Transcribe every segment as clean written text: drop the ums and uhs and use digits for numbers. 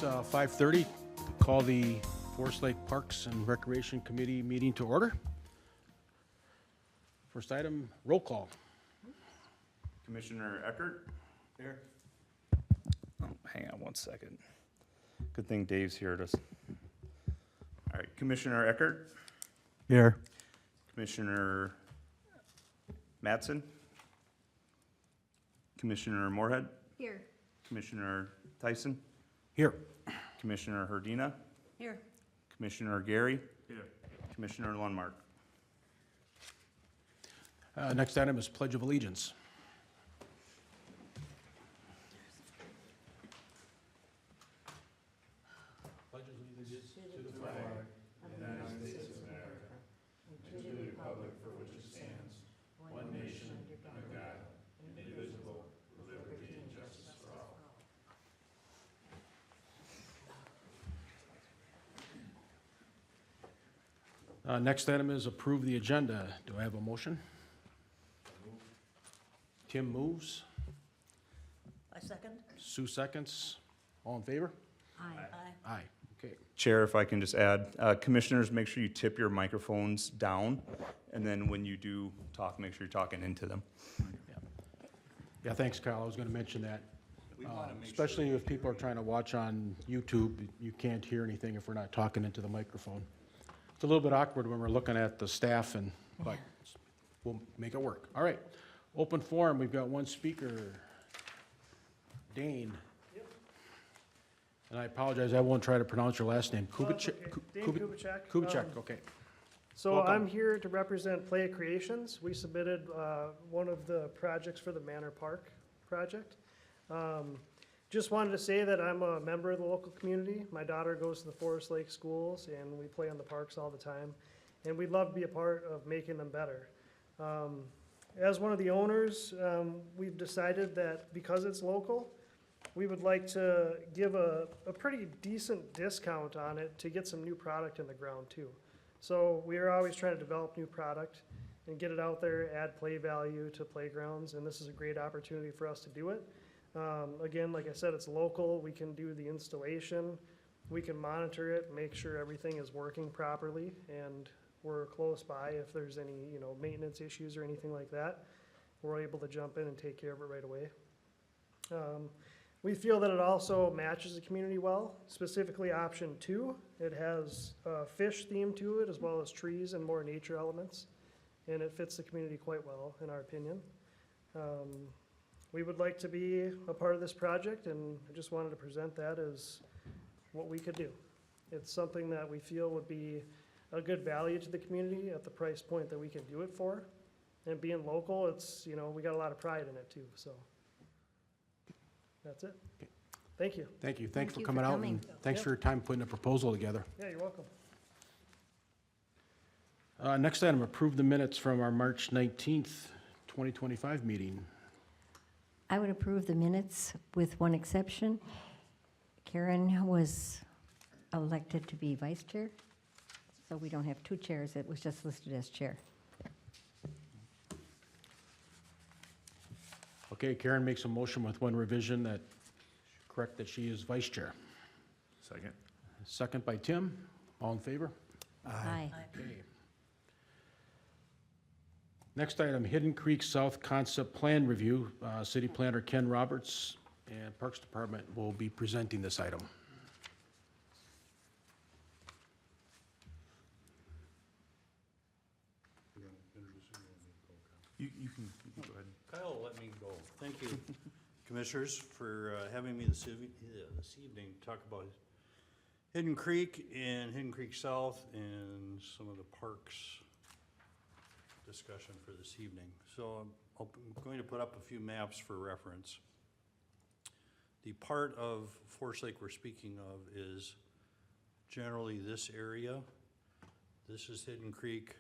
It's 5:30. Call the Forest Lake Parks and Recreation Committee meeting to order. First item, roll call. Commissioner Eckert? Here. Oh, hang on one second. Good thing Dave's here to. All right, Commissioner Eckert? Here. Commissioner Mattson? Commissioner Moorhead? Here. Commissioner Tyson? Here. Commissioner Herdina? Here. Commissioner Gary? Here. Commissioner Lundmark? Next item is Pledge of Allegiance. Pledge allegiance to the flag of the United States of America and to the republic for which it stands, one nation, under God, indivisible, with liberty and justice for all. Next item is approve the agenda. Do I have a motion? Tim moves. I second. Sue seconds. All in favor? Aye. Aye. Okay. Chair, if I can just add, commissioners, make sure you tip your microphones down, and then when you do talk, make sure you're talking into them. Yeah, thanks, Kyle. I was going to mention that. Especially if people are trying to watch on YouTube, you can't hear anything if we're not talking into the microphone. It's a little bit awkward when we're looking at the staff, but we'll make it work. All right. Open forum. We've got one speaker, Dane. Yep. And I apologize, I won't try to pronounce your last name. That's okay. Dane Kubicek. Kubicek, okay. So Welcome. I'm here to represent Play Creations. We submitted one of the projects for the Manor Park project. Just wanted to say that I'm a member of the local community. My daughter goes to the Forest Lake schools and we play on the parks all the time. And we'd love to be a part of making them better. As one of the owners, we've decided that because it's local, we would like to give a pretty decent discount on it to get some new product in the ground too. So we are always trying to develop new product and get it out there, add play value to playgrounds, and this is a great opportunity for us to do it. Again, like I said, it's local. We can do the installation. We can monitor it, make sure everything is working properly, and we're close by if there's any, maintenance issues or anything like that. We're able to jump in and take care of it right away. We feel that it also matches the community well, specifically option 2. It has a fish theme to it as well as trees and more nature elements, and it fits the community quite well in our opinion. We would like to be a part of this project, and I just wanted to present that as what we could do. It's something that we feel would be a good value to the community at the price point that we can do it for. And being local, it's, we got a lot of pride in it too, so. That's it. Okay. Thank you. Thank you. Thanks Thank for you coming for out, coming. and thanks Yep. for your time putting a proposal together. Yeah, you're welcome. Next item, approve the minutes from our March 19th, 2025 meeting. I would approve the minutes with one exception. Karen was elected to be vice chair, so we don't have 2 chairs. It was just listed as chair. Okay, Karen makes a motion with one revision that, correct that she is vice chair. Second. Second by Tim. All in favor? Aye. Okay. Next item, Hidden Creek South Concept Plan Review. City Planner Ken Roberts and Parks Department will be presenting this item. You can go ahead. Kyle, let me go. Thank you, Commissioners, for having me this evening to talk about Hidden Creek and Hidden Creek South and some of the parks discussion for this evening. So I'm going to put up a few maps for reference. The part of Forest Lake we're speaking of is generally this area. This is Hidden Creek.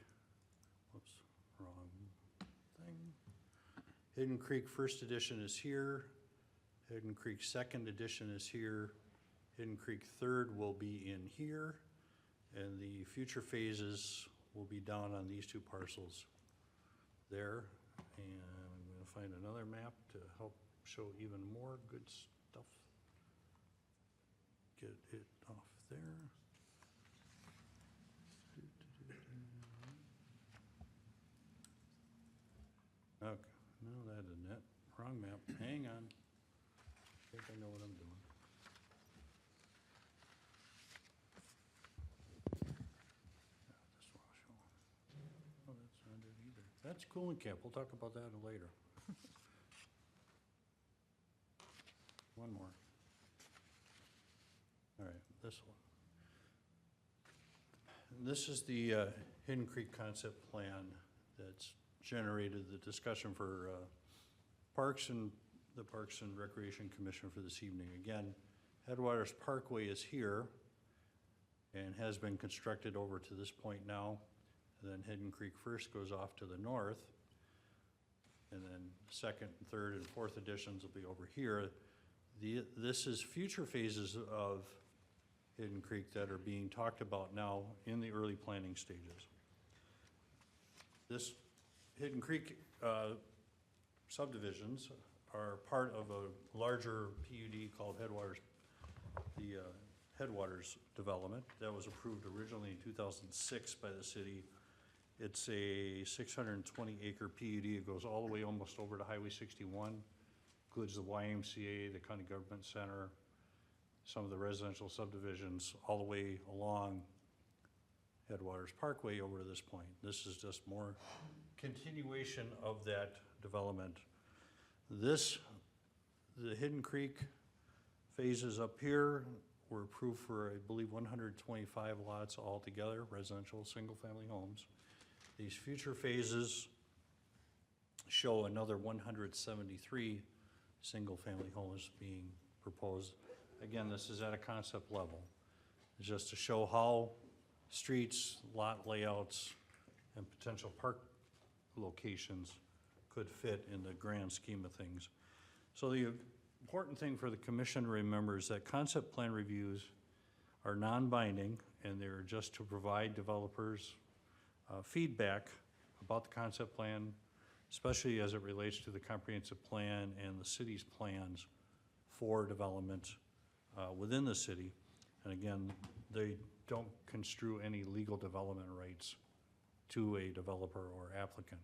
Whoops, wrong thing. Hidden Creek First Edition is here. Hidden Creek Second Edition is here. Hidden Creek Third will be in here. And the future phases will be down on these 2 parcels there. And I'm going to find another map to help show even more good stuff. get it off there. Okay, no, that isn't it. Wrong map. Hang on. I think I know what I'm doing. Yeah, this one I'll show. Oh, that's not it either. That's Kulenkamp. We'll talk about that later. One more. All right, this one. This is the Hidden Creek concept plan that's generated the discussion for Parks and the Parks and Recreation Commission for this evening. Again, Headwaters Parkway is here and has been constructed over to this point now. And then Hidden Creek first goes off to the north. And then second, third, and fourth editions will be over here. This is future phases of Hidden Creek that are being talked about now in the early planning stages. This Hidden Creek subdivisions are part of a larger PUD called Headwaters, the Headwaters development that was approved originally in 2006 by the city. It's a 620 acre PUD. It goes all the way almost over to Highway 61, includes the YMCA, the County Government Center, some of the residential subdivisions, all the way along Headwaters Parkway over to this point. This is just more continuation of that development. The Hidden Creek phases up here were approved for, I believe, 125 lots altogether, residential, single-family homes. These future phases show another 173 single-family homes being proposed. Again, this is at a concept level. It's just to show how streets, lot layouts, and potential park locations could fit in the grand scheme of things. So the important thing for the commission to remember is that concept plan reviews are non-binding, and they're just to provide developers feedback about the concept plan, especially as it relates to the comprehensive plan and the city's plans for development within the city. And again, they don't construe any legal development rights to a developer or applicant.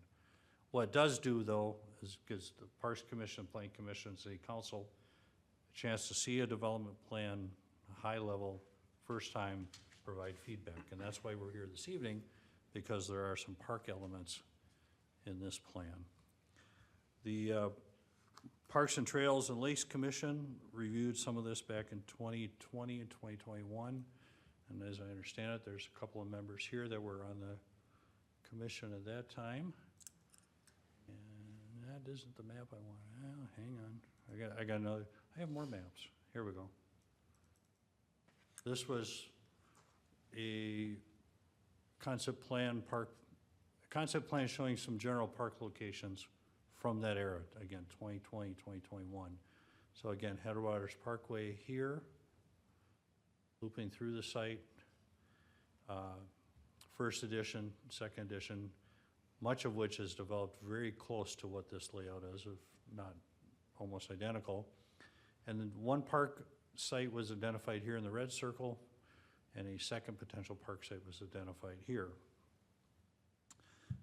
What it does do, though, is gives the Parks Commission, Planning Commission, City Council a chance to see a development plan, high level, first time, provide feedback. And that's why we're here this evening, because there are some park elements in this plan. The Parks and Trails and Lakes Commission reviewed some of this back in 2020 and 2021. And as I understand it, there's a couple of members here that were on the commission at that time. And that isn't the map I want. Oh, hang on. I got another. I have more maps. Here we go. This was a concept plan showing some general park locations from that era, again, 2020, 2021. So again, Headwaters Parkway here, looping through the site. First edition, second edition, much of which is developed very close to what this layout is, if not almost identical. And then one park site was identified here in the red circle, and a second potential park site was identified here.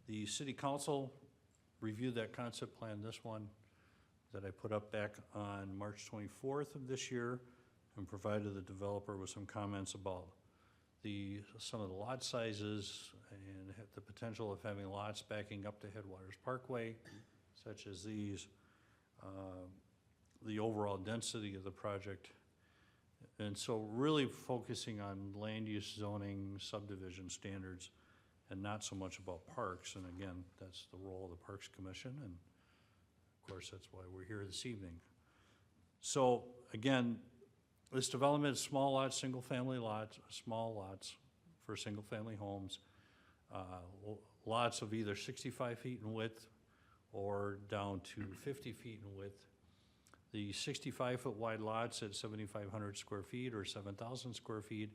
The City Council reviewed that concept plan, this one that I put up back on March 24th of this year, and provided the developer with some comments about some of the lot sizes and the potential of having lots backing up to Headwaters Parkway, such as these, the overall density of the project. And so really focusing on land use zoning, subdivision standards, and not so much about parks. And again, that's the role of the Parks Commission, and of course, that's why we're here this evening. So again, this development is small lots, single-family lots, small lots for single-family homes, lots of either 65 feet in width or down to 50 feet in width. The 65-foot wide lots at 7,500 square feet or 7,000 square feet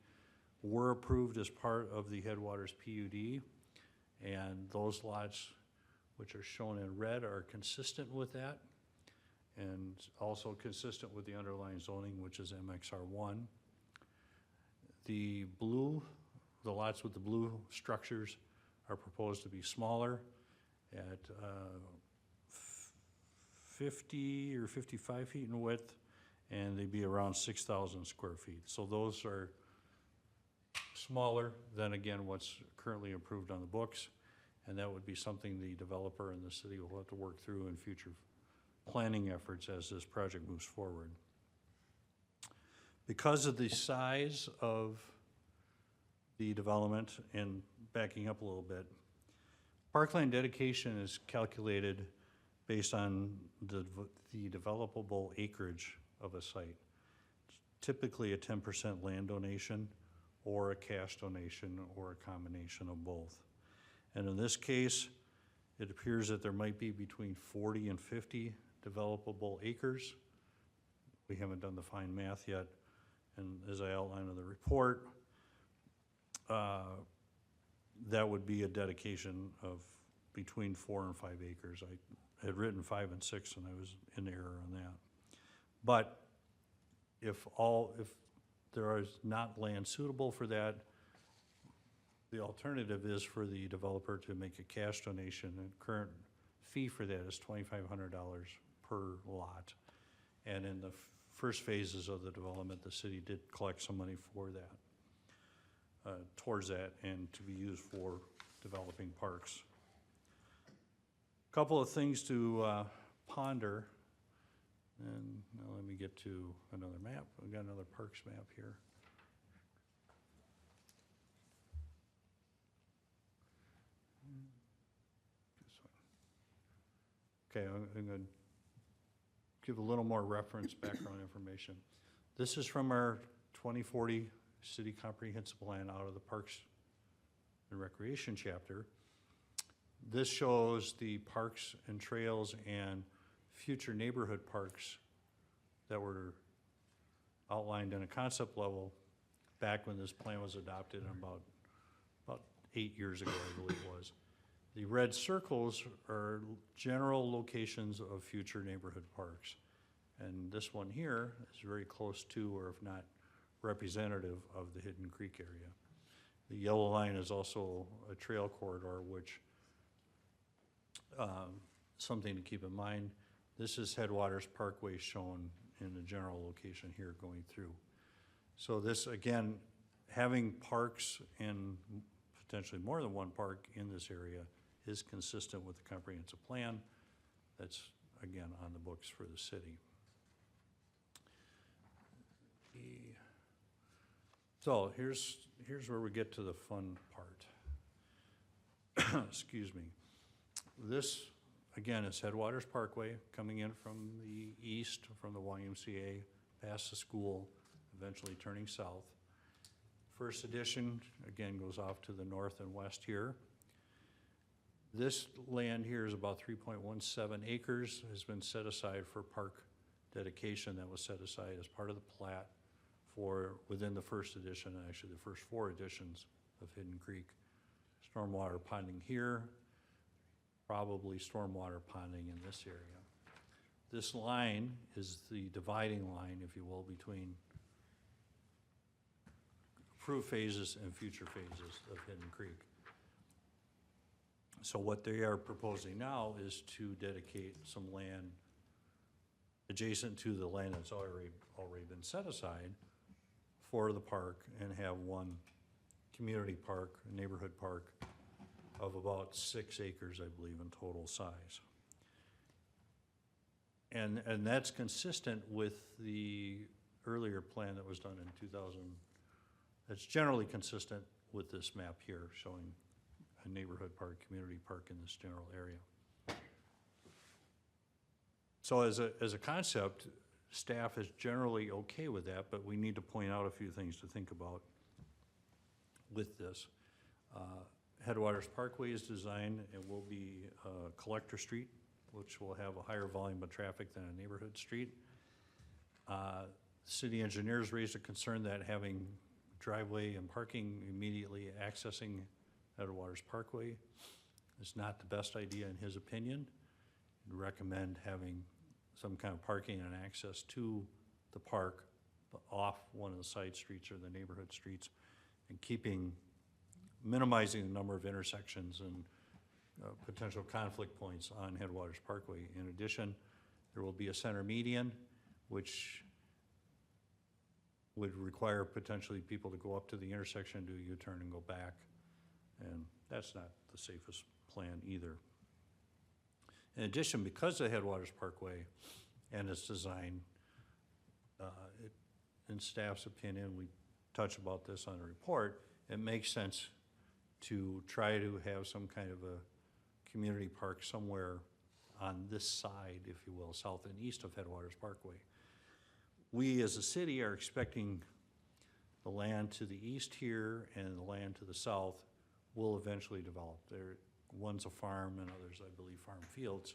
were approved as part of the Headwaters PUD, and those lots, which are shown in red, are consistent with that, and also consistent with the underlying zoning, which is MXR1. the lots with the blue structures are proposed to be smaller at 50 or 55 feet in width, and they'd be around 6,000 square feet. So those are smaller than, again, what's currently approved on the books, and that would be something the developer and the city will have to work through in future planning efforts as this project moves forward. Because of the size of the development, and backing up a little bit, parkland dedication is calculated based on the developable acreage of a site. Typically a 10% land donation or a cash donation or a combination of both. And in this case, it appears that there might be between 40 and 50 developable acres. We haven't done the fine math yet, and as I outlined in the report, that would be a dedication of between 4 and 5 acres. I had written 5 and 6, and I was in error on that. But if there is not land suitable for that, the alternative is for the developer to make a cash donation, and current fee for that is $2,500 per lot. And in the first phases of the development, the city did collect some money for that, towards that, and to be used for developing parks. Couple of things to ponder, and now let me get to another map. We've got another parks map here. Okay, I'm going to give a little more reference background information. This is from our 2040 City Comprehensive Plan out of the Parks and Recreation chapter. This shows the parks and trails and future neighborhood parks that were outlined in a concept level back when this plan was adopted about 8 years ago, I believe it was. The red circles are general locations of future neighborhood parks. And this one here is very close to, or if not representative of, the Hidden Creek area. The yellow line is also a trail corridor, which something to keep in mind. This is Headwaters Parkway shown in the general location here going through. So this, again, having parks and potentially more than one park in this area is consistent with the comprehensive plan that's, again, on the books for the city. So here's where we get to the fun part. Excuse me. This, again, is Headwaters Parkway coming in from the east, from the YMCA, past the school, eventually turning south. First edition, again, goes off to the north and west here. This land here is about 3.17 acres, has been set aside for park dedication that was set aside as part of the plat for within the first edition, and actually the first 4 editions of Hidden Creek. Stormwater ponding here, probably stormwater ponding in this area. This line is the dividing line, if you will, between approved phases and future phases of Hidden Creek. So what they are proposing now is to dedicate some land adjacent to the land that's already been set aside for the park, and have one community park, neighborhood park, of about 6 acres, I believe, in total size. And that's consistent with the earlier plan that was done in 2000. That's generally consistent with this map here, showing a neighborhood park, community park in this general area. So as a concept, staff is generally okay with that, but we need to point out a few things to think about with this. Headwaters Parkway is designed, it will be a collector street, which will have a higher volume of traffic than a neighborhood street. City engineers raised a concern that having driveway and parking immediately accessing Headwaters Parkway is not the best idea in his opinion. He'd recommend having some kind of parking and access to the park off one of the side streets or the neighborhood streets, and minimizing the number of intersections and potential conflict points on Headwaters Parkway. In addition, there will be a center median, which would require potentially people to go up to the intersection, do a U-turn and go back. And that's not the safest plan either. In addition, because of Headwaters Parkway and its design, in staff's opinion, we touch about this on the report, it makes sense to try to have some kind of a community park somewhere on this side, if you will, south and east of Headwaters Parkway. We as a city are expecting the land to the east here and the land to the south will eventually develop. One's a farm and others, I believe, farm fields.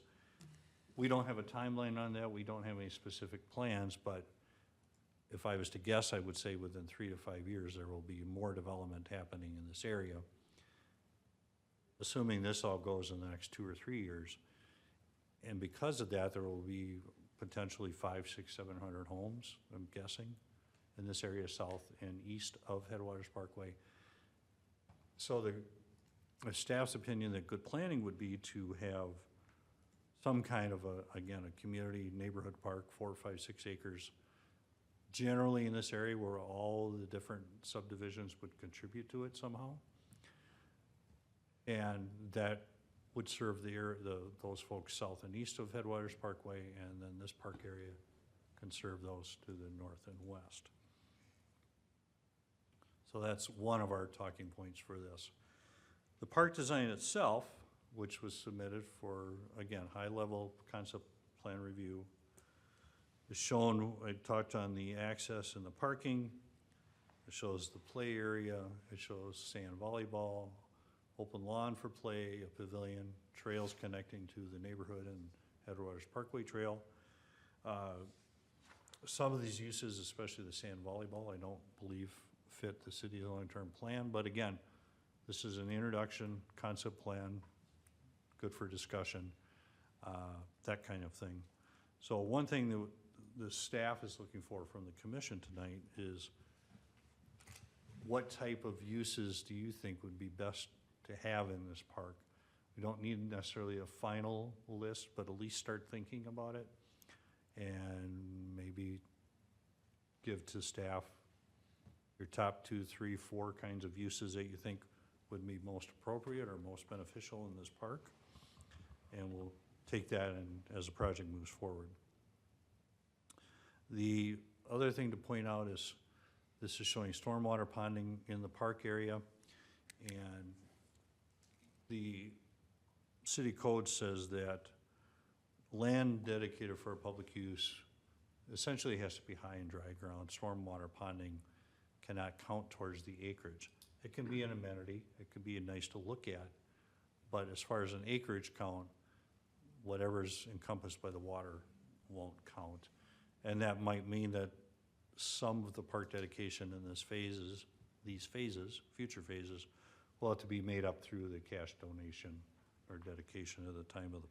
We don't have a timeline on that. We don't have any specific plans, but if I was to guess, I would say within 3 to 5 years, there will be more development happening in this area. Assuming this all goes in the next 2 or 3 years. And because of that, there will be potentially 500, 600, 700 homes, I'm guessing, in this area south and east of Headwaters Parkway. So the staff's opinion that good planning would be to have some kind of a community neighborhood park, 4, 5, 6 acres, generally in this area where all the different subdivisions would contribute to it somehow. And that would serve those folks south and east of Headwaters Parkway, and then this park area can serve those to the north and west. So that's one of our talking points for this. The park design itself, which was submitted for, again, high-level concept plan review, is shown. I talked on the access and the parking. It shows the play area. It shows sand volleyball, open lawn for play, a pavilion, trails connecting to the neighborhood and Headwaters Parkway Trail. Some of these uses, especially the sand volleyball, I don't believe fit the city's long-term plan, but again, this is an introduction, concept plan, good for discussion, that kind of thing. So one thing that the staff is looking for from the commission tonight is what type of uses do you think would be best to have in this park? We don't need necessarily a final list, but at least start thinking about it and maybe give to staff your top 2, 3, 4 kinds of uses that you think would be most appropriate or most beneficial in this park. And we'll take that and as the project moves forward. The other thing to point out is this is showing stormwater ponding in the park area, and the city code says that land dedicated for public use essentially has to be high and dry ground. Stormwater ponding cannot count towards the acreage. It can be an amenity, it could be nice to look at, but as far as an acreage count, whatever's encompassed by the water won't count. And that might mean that some of the park dedication in these phases, future phases, will have to be made up through the cash donation or dedication at the time of the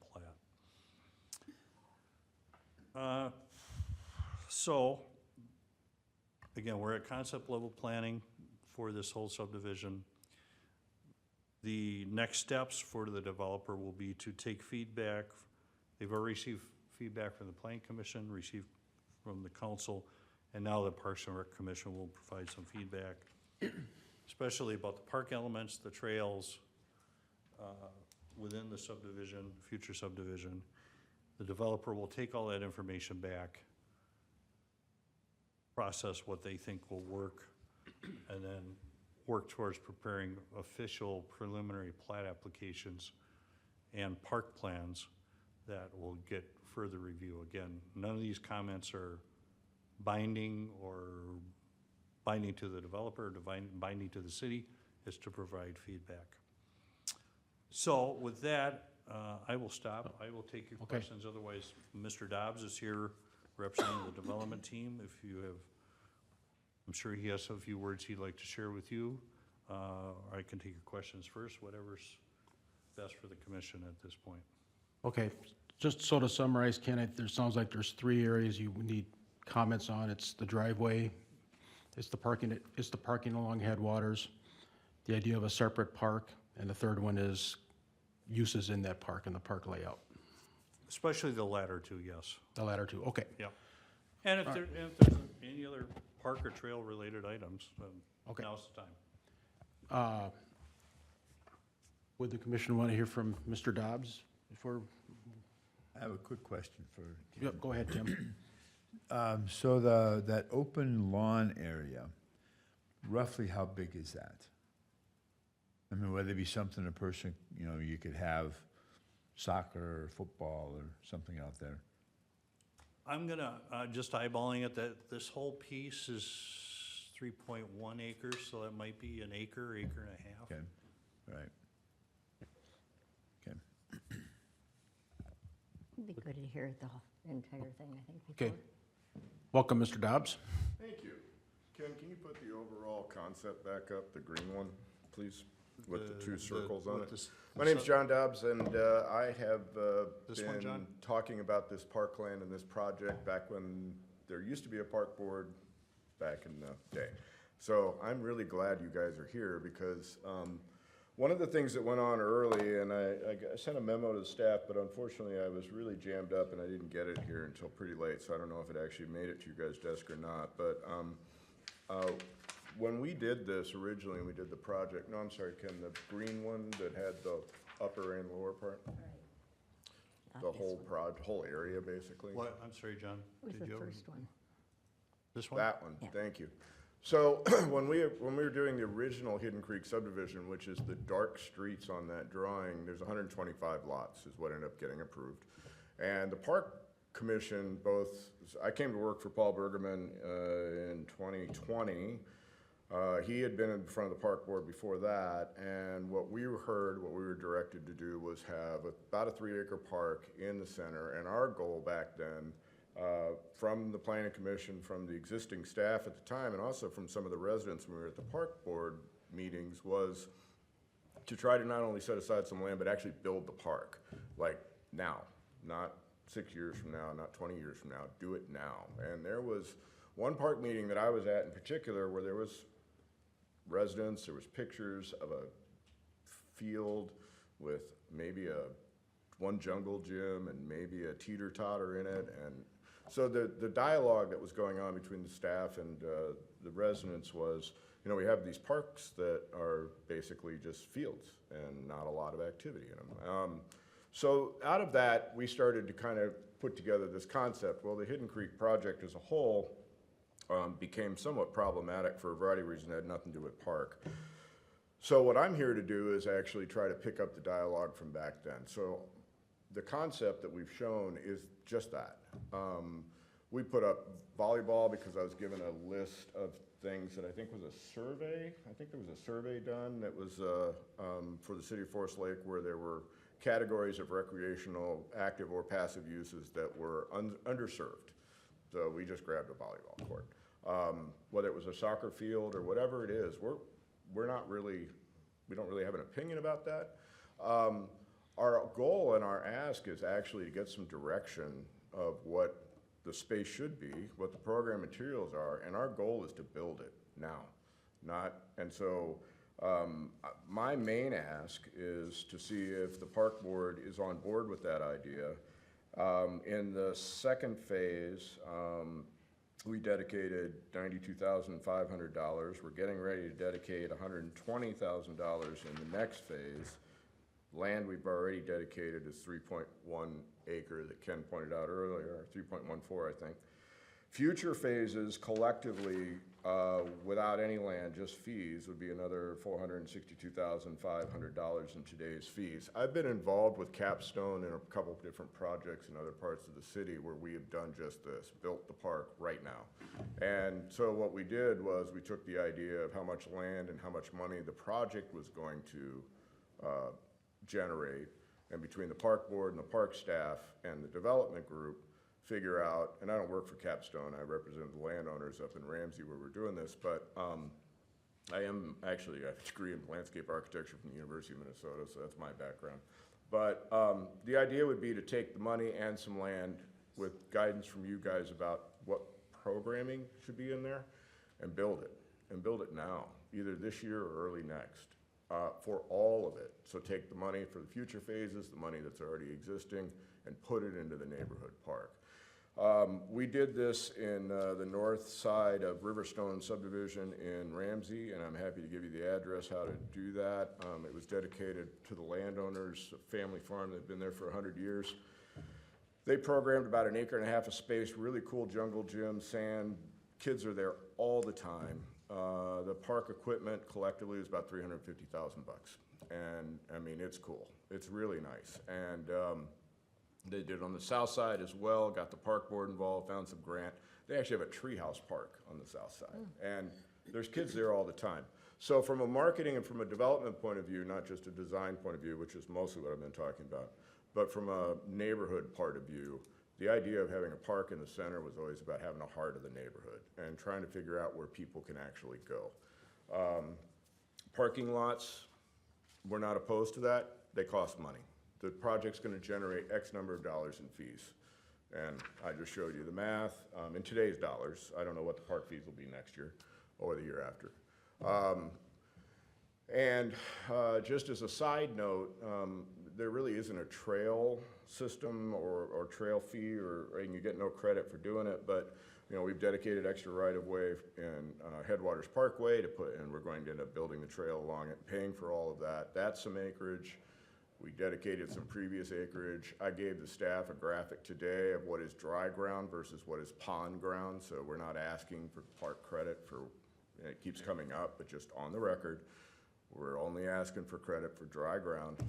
plat. So, again, we're at concept level planning for this whole subdivision. The next steps for the developer will be to take feedback. They've already received feedback from the Planning Commission, received from the council, and now the Parks and Rec Commission will provide some feedback, especially about the park elements, the trails within the subdivision, future subdivision. The developer will take all that information back, process what they think will work, and then work towards preparing official preliminary plat applications and park plans that will get further review. Again, none of these comments are binding or binding to the developer, or binding to the city. Is to provide feedback. So with that, I will stop. I will take your questions. Otherwise, Mr. Dobbs is here representing the development team. If you have, I'm sure he has a few words he'd like to share with you. Or I can take your questions first, whatever's best for the commission at this point. Okay, just so to summarize, Ken, there sounds like there's 3 areas you need comments on. It's the driveway, It's the parking along headwaters, the idea of a separate park, and the third one is uses in that park and the park layout. Especially the latter two, yes. The latter two, okay. Yeah. And if there's any other park or trail related items, Okay. now's the time. Would the commission want to hear from Mr. Dobbs before? I have a quick question for Tim. Yep, go ahead, Tim. So that open lawn area, roughly how big is that? I mean, would it be something a person, you could have soccer or football or something out there? I'm gonna, just eyeballing it, that this whole piece is 3.1 acres, so that might be an acre, acre and a half. Okay, right. Okay. It'd be good to hear the entire thing, I think. Okay. before. Welcome, Mr. Dobbs. Thank you. Ken, can you put the overall concept back up, the green one, please, with the two circles on it? My name's John Dobbs, and I have This one, been John? talking about this parkland and this project back when there used to be a park board back in the day. So I'm really glad you guys are here, because one of the things that went on early, and I sent a memo to the staff, but unfortunately I was really jammed up and I didn't get it here until pretty late, so I don't know if it actually made it to you guys' desk or not. But when we did this originally, we did the project, no, I'm sorry, Ken, the green one that had the upper and lower part, Not the this whole one. whole area basically. What, I'm sorry, John? It was Did the you ever- first one. This one? That one, Yeah. thank you. So when we were doing the original Hidden Creek subdivision, which is the dark streets on that drawing, there's 125 lots is what ended up getting approved. And the Park Commission I came to work for Paul Bergerman in 2020. He had been in front of the Park Board before that, and what we were directed to do was have about a 3-acre park in the center, and our goal back then, from the Planning Commission, from the existing staff at the time, and also from some of the residents when we were at the Park Board meetings, was to try to not only set aside some land, but actually build the park, like now, not 6 years from now, not 20 years from now, do it now. And there was one park meeting that I was at in particular where there was residents, there was pictures of a field with maybe one jungle gym and maybe a teeter-totter in it. And so the dialogue that was going on between the staff and the residents was, we have these parks that are basically just fields and not a lot of activity in them. So out of that, we started to kind of put together this concept. Well, the Hidden Creek project as a whole became somewhat problematic for a variety of reasons that had nothing to do with park. So what I'm here to do is actually try to pick up the dialogue from back then. So the concept that we've shown is just that. We put up volleyball because I was given a list of things that I think was a survey. I think there was a survey done that was for the city of Forest Lake where there were categories of recreational, active or passive uses that were underserved. So we just grabbed a volleyball court. Whether it was a soccer field or whatever it is, we don't really have an opinion about that. Our goal and our ask is actually to get some direction of what the space should be, what the program materials are, and our goal is to build it now, and so my main ask is to see if the park board is on board with that idea. In the second phase, we dedicated $92,500. We're getting ready to dedicate $120,000 in the next phase. Land we've already dedicated is 3.1 acre that Ken pointed out earlier, 3.14, I think. Future phases collectively, without any land, just fees, would be another $462,500 in today's fees. I've been involved with Capstone in a couple of different projects in other parts of the city where we have done just this, built the park right now. And so what we did was we took the idea of how much land and how much money the project was going to generate, and between the park board and the park staff and the development group, figure out, and I don't work for Capstone, I represent the landowners up in Ramsey where we're doing this, but I am actually, I have a degree in landscape architecture from the University of Minnesota, so that's my background. But the idea would be to take the money and some land with guidance from you guys about what programming should be in there, and build it now, either this year or early next, for all of it. So take the money for the future phases, the money that's already existing, and put it into the neighborhood park. We did this in the north side of Riverstone subdivision in Ramsey, and I'm happy to give you the address how to do that. It was dedicated to the landowners, a family farm that had been there for 100 years. They programmed about 1.5 acres of space, really cool jungle gym, sand. Kids are there all the time. The park equipment collectively is about $350,000 bucks. And I mean, it's cool. It's really nice. And they did it on the south side as well, got the park board involved, found some grant. They actually have a treehouse park on the south side. And there's kids there all the time. So from a marketing and from a development point of view, not just a design point of view, which is mostly what I've been talking about, but from a neighborhood part of view, the idea of having a park in the center was always about having a heart of the neighborhood and trying to figure out where people can actually go. Parking lots, we're not opposed to that. They cost money. The project's going to generate X number of dollars in fees. And I just showed you the math. In today's dollars, I don't know what the park fees will be next year or the year after. Just as a side note, there really isn't a trail system or trail fee, and you get no credit for doing it, but you know, we've dedicated extra right-of-way in Headwaters Parkway to put, and we're going to end up building the trail along it, paying for all of that. That's some acreage. We dedicated some previous acreage. I gave the staff a graphic today of what is dry ground versus what is pond ground, so we're not asking for park credit for, it keeps coming up, but just on the record, we're only asking for credit for dry ground.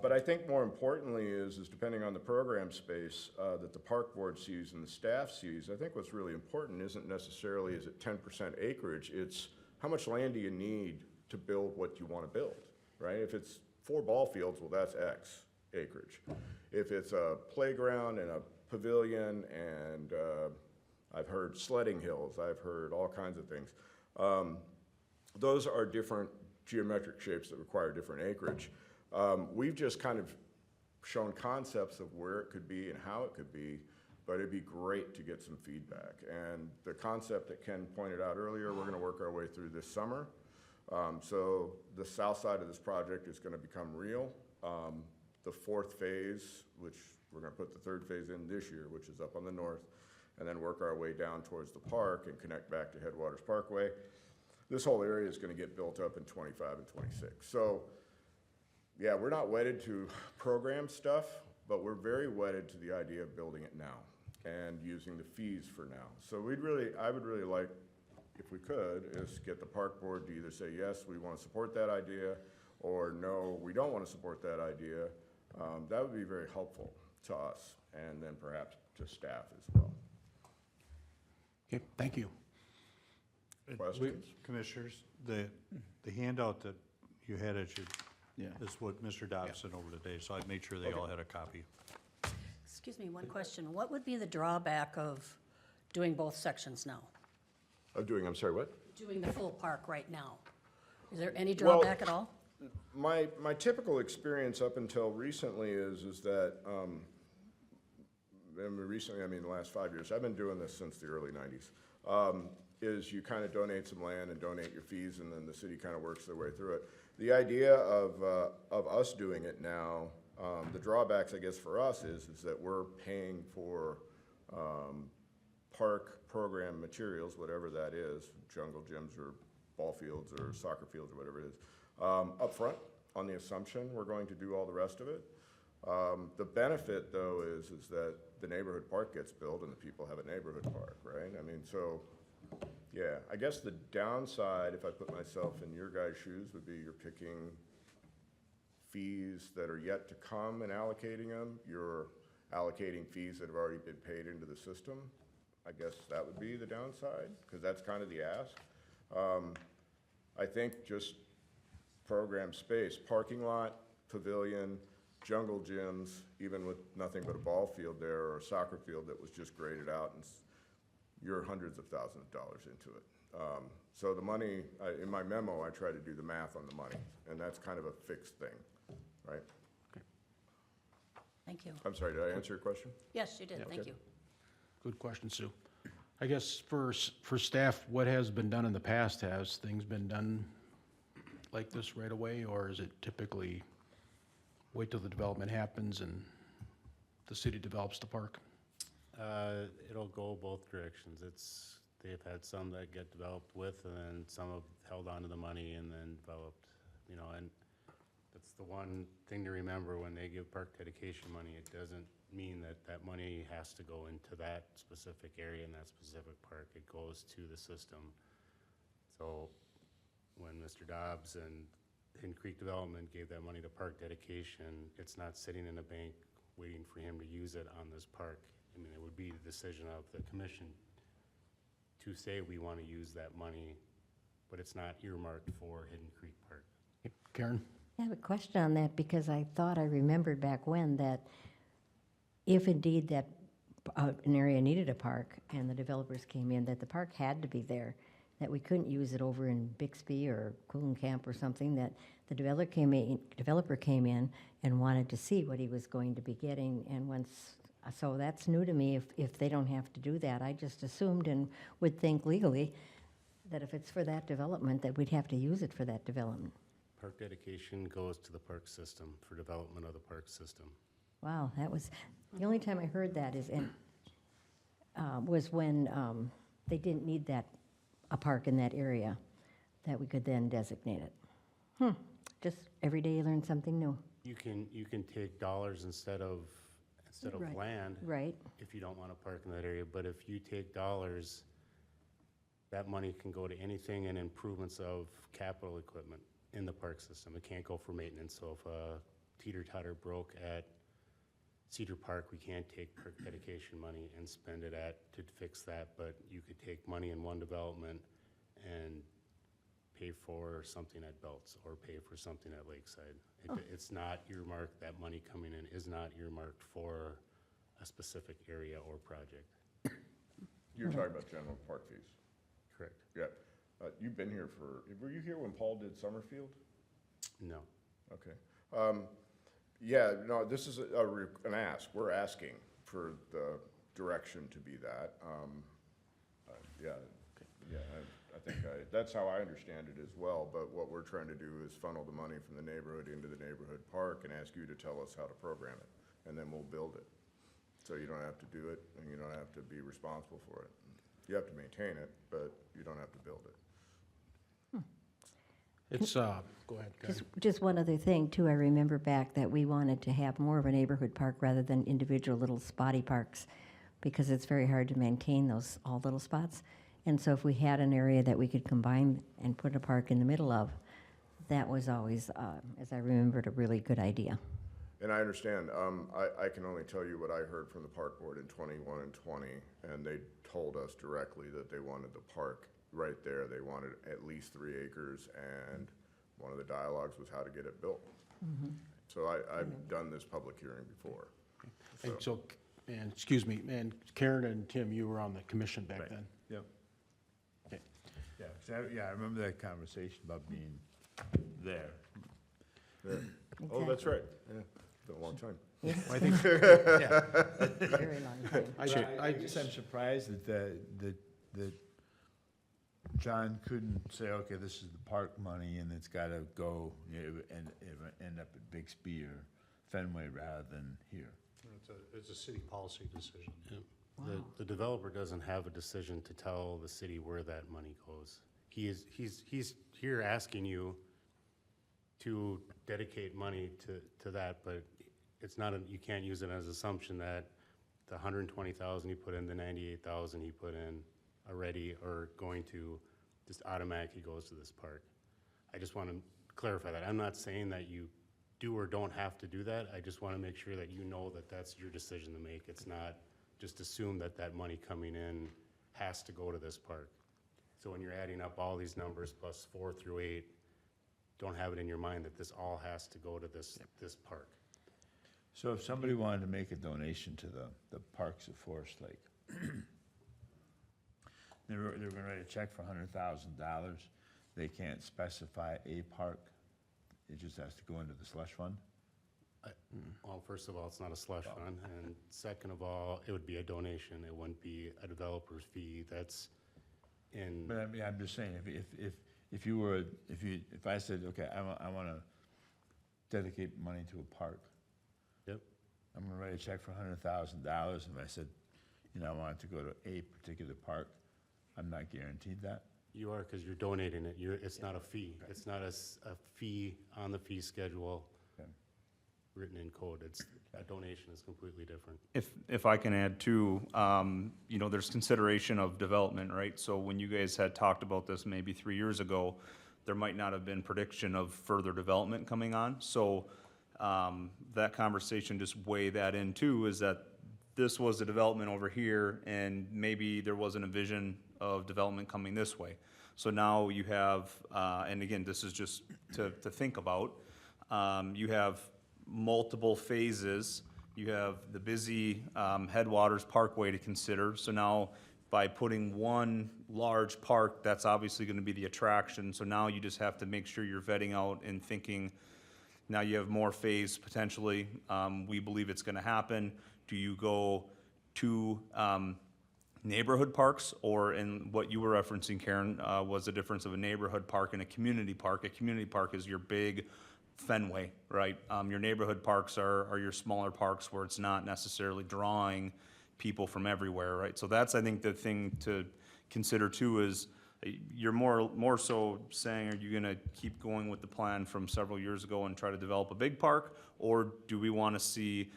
But I think more importantly is depending on the program space that the park board sees and the staff sees, I think what's really important isn't necessarily is it 10% acreage, it's how much land do you need to build what you want to build, right? If it's 4 ball fields, well, that's X acreage. If it's a playground and a pavilion and I've heard sledding hills, I've heard all kinds of things. Those are different geometric shapes that require different acreage. We've just kind of shown concepts of where it could be and how it could be, but it'd be great to get some feedback. And the concept that Ken pointed out earlier, we're going to work our way through this summer. So the south side of this project is going to become real. The 4th phase, which we're going to put the 3rd phase in this year, which is up on the north, and then work our way down towards the park and connect back to Headwaters Parkway. This whole area is going to get built up in 25 and 26. So yeah, we're not wedded to program stuff, but we're very wedded to the idea of building it now and using the fees for now. So I would really like, if we could, is get the park board to either say, yes, we want to support that idea, or no, we don't want to support that idea. That would be very helpful to us, and then perhaps to staff as well. Okay, thank you. Questions? Commissioners, the handout that you had at your, Yeah. is what Mr. Dobbs sent over today, so I made sure they all had a copy. Excuse me, one question. What would be the drawback of doing both sections now? Of doing, I'm sorry, what? Doing the full park right now? Is there any Well, drawback at all? My typical experience up until recently is that, and recently, I mean the last 5 years, I've been doing this since the early 90s, is you kind of donate some land and donate your fees, and then the city kind of works their way through it. The idea of us doing it now, the drawbacks, I guess, for us is that we're paying for park program materials, whatever that is, jungle gyms or ball fields or soccer fields or whatever it is, up front on the assumption we're going to do all the rest of it. The benefit, though, is that the neighborhood park gets built and the people have a neighborhood park, right? I mean, so, yeah, I guess the downside, if I put myself in your guys' shoes, would be you're picking fees that are yet to come and allocating them. You're allocating fees that have already been paid into the system. I guess that would be the downside, because that's kind of the ask. I think just program space, parking lot, pavilion, jungle gyms, even with nothing but a ball field there or a soccer field that was just graded out, and you're hundreds of thousands of dollars into it. So the money, in my memo, I try to do the math on the money, and that's kind of a fixed thing, right? Thank you. I'm sorry, did I answer your question? Yes, you did, thank Okay. you. Good question, Sue. I guess for staff, what has been done in the past? Has things been done like this right away, or is it typically wait till the development happens and the city develops the park? It'll go both directions. They've had some that get developed with, and then some have held on to the money and then developed, and that's the one thing to remember when they give park dedication money. It doesn't mean that that money has to go into that specific area in that specific park. It goes to the system. So when Mr. Dobbs and Hidden Creek Development gave that money to park dedication, it's not sitting in a bank waiting for him to use it on this park. I mean, it would be the decision of the commission to say we want to use that money, but it's not earmarked for Hidden Creek Park. Karen? I have a question on that because I thought I remembered back when that if indeed that an area needed a park and the developers came in, that the park had to be there, that we couldn't use it over in Bixby or Kulenkamp or something, that the developer came in and wanted to see what he was going to be getting. And so that's new to me. If they don't have to do that, I just assumed and would think legally that if it's for that development, that we'd have to use it for that development. Park dedication goes to the park system for development of the park system. Wow, that was, the only time I heard that was when they didn't need a park in that area, that we could then designate it. Just every day you learn something new. You can take dollars instead of Right. land Right, if you don't want to park in that area. But if you take dollars, that money can go to anything and improvements of capital equipment in the park system. It can't go for maintenance. So if a teeter-totter broke at Cedar Park, we can't take park dedication money and spend it to fix that, but you could take money in one development and pay for something at Belts or pay for something at Lakeside. It's not earmarked, that money coming in is not earmarked for a specific area or project. You're talking about general park fees? Correct. Yeah. You've been here were you here when Paul did Summerfield? No. Okay. Yeah, no, this is an ask. We're asking for the direction to be that. I think that's how I understand it as well, but what we're trying to do is funnel the money from the neighborhood into the neighborhood park and ask you to tell us how to program it, and then we'll build it. So you don't have to do it, and you don't have to be responsible for it. You have to maintain it, but you don't have to build it. It's, go ahead, Karen. just one other thing too, I remember back that we wanted to have more of a neighborhood park rather than individual little spotty parks, because it's very hard to maintain those all little spots. And so if we had an area that we could combine and put a park in the middle of, that was always, as I remembered, a really good idea. And I understand. I can only tell you what I heard from the park board in 21 and 20, and they told us directly that they wanted the park right there. They wanted at least 3 acres, and one of the dialogues was how to get it built. So I've done this public hearing before. And excuse me, and Karen and Tim, you were on the commission back then. Yep. Okay. Yeah, 'cause I remember that conversation about being there. Oh, that's right. Yeah, it's been a long time. Well, I think, Very long time. I guess I'm surprised that John couldn't say, okay, this is the park money and it's gotta go, and end up at Bixby or Fenway rather than here. It's a city policy decision. The developer doesn't have a decision to tell the city where that money goes. He's here asking you to dedicate money to that, but it's not, you can't use it as assumption that the 120,000 he put in, the 98,000 he put in already are going to just automatically goes to this park. I just want to clarify that. I'm not saying that you do or don't have to do that. I just want to make sure that you know that that's your decision to make. It's not just assume that that money coming in has to go to this park. So when you're adding up all these numbers plus 4 through 8, don't have it in your mind that this all has to go to this park. So if somebody wanted to make a donation to the Parks of Forest Lake, they're gonna write a check for $100,000, they can't specify a park, it just has to go into the slush fund? Well, first of all, it's not a slush fund, and second of all, it would be a donation. It wouldn't be a developer's fee. That's in, But I mean, I'm just saying, if I said, okay, I wanna dedicate money to a park, yep. I'm gonna write a check for $100,000, and if I said, I want it to go to a particular park, I'm not guaranteed that. You are, because you're donating it. It's not a fee. It's not a fee on the fee schedule Okay. written in code. A donation is completely different. If I can add too, there's consideration of development, right? So when you guys had talked about this maybe 3 years ago, there might not have been prediction of further development coming on. So that conversation, just weigh that in too, is that this was a development over here, and maybe there wasn't a vision of development coming this way. So now you have, and again, this is just to think about, you have multiple phases. You have the busy Headwaters Parkway to consider. So now by putting one large park, that's obviously going to be the attraction. So now you just have to make sure you're vetting out and thinking, now you have more phase potentially. We believe it's going to happen. Do you go to neighborhood parks, or in what you were referencing, Karen, was the difference of a neighborhood park and a community park? A community park is your big Fenway, right? Your neighborhood parks are your smaller parks where it's not necessarily drawing people from everywhere, right? So that's, I think, the thing to consider too, is you're more so saying, are you gonna keep going with the plan from several years ago and try to develop a big park? Or do we wanna see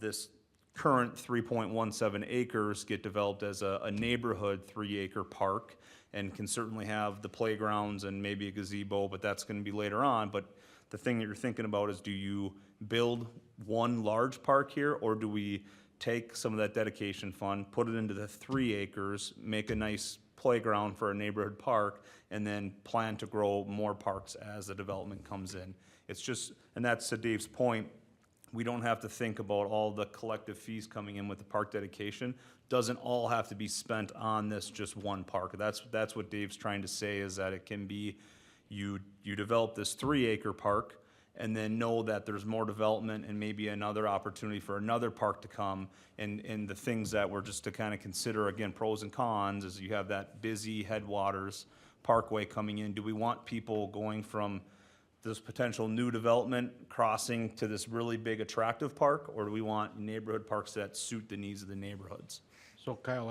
this current 3.17 acres get developed as a neighborhood 3-acre park, and can certainly have the playgrounds and maybe a gazebo, but that's gonna be later on. But the thing that you're thinking about is, do you build one large park here, or do we take some of that dedication fund, put it into the 3 acres, make a nice playground for a neighborhood park, and then plan to grow more parks as the development comes in? It's just, and that's to Dave's point, we don't have to think about all the collective fees coming in with the park dedication. Doesn't all have to be spent on this just one park. That's what Dave's trying to say, is that it can be, you develop this 3-acre park, and then know that there's more development and maybe another opportunity for another park to come. And the things that we're just to kind of consider, again, pros and cons, is you have that busy Headwaters Parkway coming in. Do we want people going from this potential new development crossing to this really big attractive park, or do we want neighborhood parks that suit the needs of the neighborhoods? So Kyle,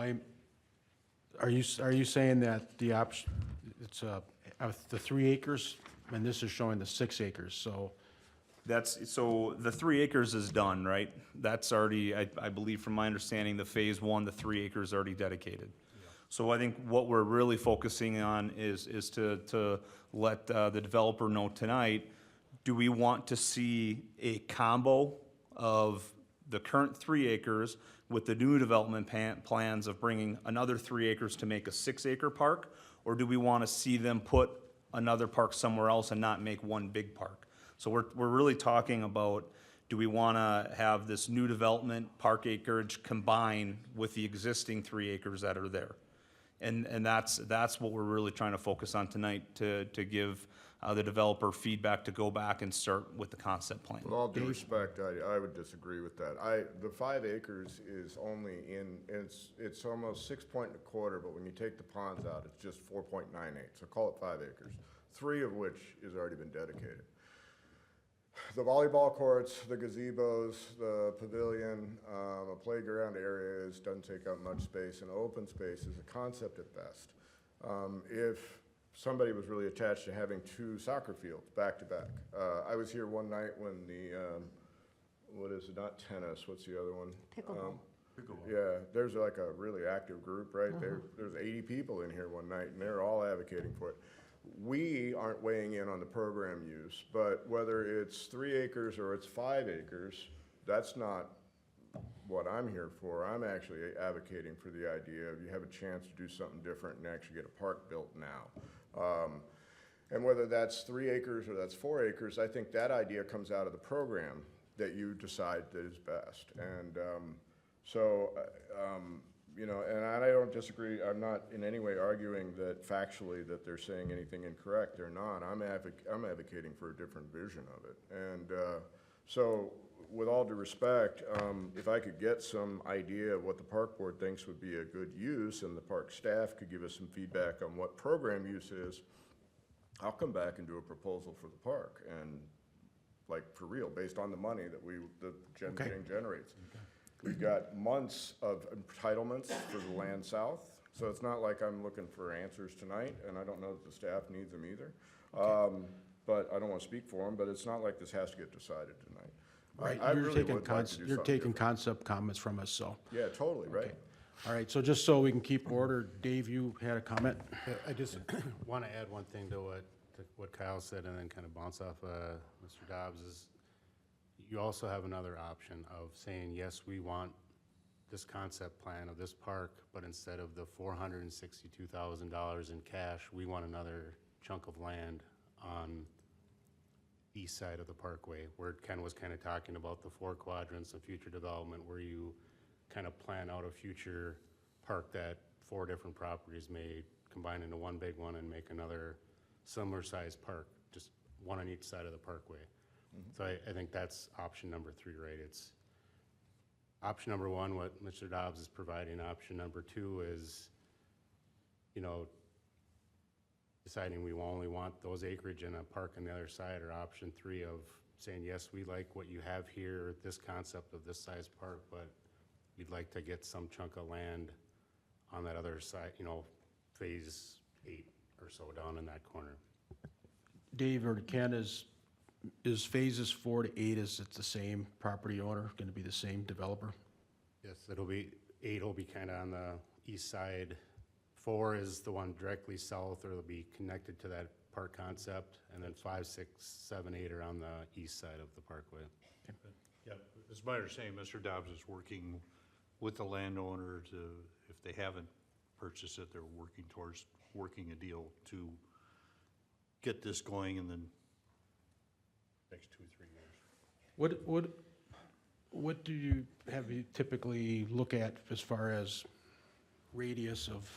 are you saying that the option, it's the 3 acres, and this is showing the 6 acres, so So the 3 acres is done, right? That's already, I believe from my understanding, the phase 1, the 3 acres is already dedicated. So I think what we're really focusing on is to let the developer know tonight, do we want to see a combo of the current 3 acres with the new development plans of bringing another 3 acres to make a 6-acre park? Or do we want to see them put another park somewhere else and not make one big park? So we're really talking about, do we want to have this new development park acreage combine with the existing 3 acres that are there? And that's what we're really trying to focus on tonight, to give the developer feedback to go back and start with the concept plan. With all due respect, I would disagree with that. The 5 acres is only it's almost 6.25, but when you take the ponds out, it's just 4.98, so call it 5 acres, 3 of which has already been dedicated. The volleyball courts, the gazebos, the pavilion, a playground area doesn't take up much space, and open space is a concept at best. If somebody was really attached to having 2 soccer fields back to back, I was here one night when what is it, not tennis, what's the other one? Pickleball. Yeah, there's like a really active group, right? There's 80 people in here one night, and they're all advocating for it. We aren't weighing in on the program use, but whether it's 3 acres or it's 5 acres, that's not what I'm here for. I'm actually advocating for the idea of you have a chance to do something different and actually get a park built now. And whether that's 3 acres or that's 4 acres, I think that idea comes out of the program that you decide that is best. And and I don't disagree. I'm not in any way arguing that factually that they're saying anything incorrect. They're not. I'm advocating for a different vision of it. And So with all due respect, if I could get some idea of what the park board thinks would be a good use, and the park staff could give us some feedback on what program use is, I'll come back and do a proposal for the park, and like for real, based on the money that Okay. King generates. We've got months of entitlements for the land south, so it's not like I'm looking for answers tonight, and I don't know that the staff needs them either. But I don't want to speak for them, but it's not like this has to get decided tonight. Right, I you're really taking, would like to do you're something taking different. concept comments from us, so. Yeah, totally, right? All right, so just so we can keep order, Dave, you had a comment? I just want to add one thing to what Kyle said and then kind of bounce off Mr. Dobbs is you also have another option of saying, yes, we want this concept plan of this park, but instead of the $462,000 in cash, we want another chunk of land on east side of the parkway, where Ken was kind of talking about the 4 quadrants of future development, where you kind of plan out a future park that 4 different properties may combine into one big one and make another similar sized park, just one on each side of the parkway. So I think that's option number 3, right? It's option number 1, what Mr. Dobbs is providing. Option number 2 is, you know, deciding we only want those acreage in a park on the other side, or option 3 of saying, yes, we like what you have here, this concept of this size park, but we'd like to get some chunk of land on that other side, you know, phase 8 or so down in that corner. Dave or Ken, is phases 4 to 8, is it the same property owner, going to be the same developer? Yes, it'll be, 8 will be kind of on the east side. 4 is the one directly south, or it'll be connected to that park concept, and then 5, 6, 7, 8 are on the east side of the parkway. Yeah, it's my understanding, Mr. Dobbs is working with the landowner to, if they haven't purchased it, they're working towards working a deal to get this going in the next 2-3 years. What do you typically look at as far as radius of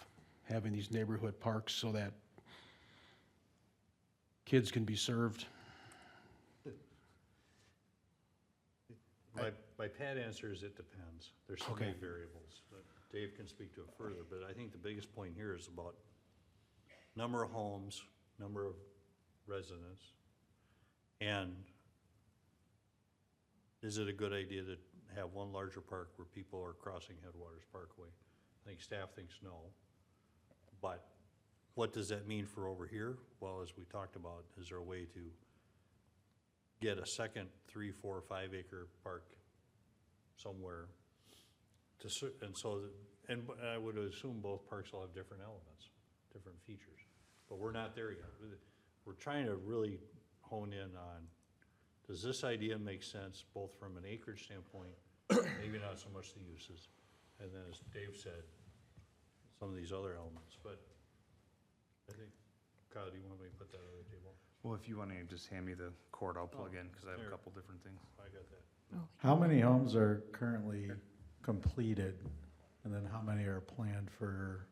having these neighborhood parks so that kids can be served? My pat answer is it depends. There's so many Okay. variables, but Dave can speak to it further, but I think the biggest point here is about number of homes, number of residents, and is it a good idea to have one larger park where people are crossing Headwaters Parkway? I think staff thinks no, but what does that mean for over here? Well, as we talked about, is there a way to get a second 3, 4, 5 acre park somewhere to, and so, and I would assume both parks will have different elements, different features, but we're not there yet. We're trying to really hone in on, does this idea make sense both from an acreage standpoint, maybe not so much the uses, and then as Dave said, some of these other elements, but I think, Kyle, do you want me to put that on the table? Well, if you want to just hand me the cord, I'll plug in, because I have there. a couple different things. I got that. How many homes are currently completed, and then how many are planned for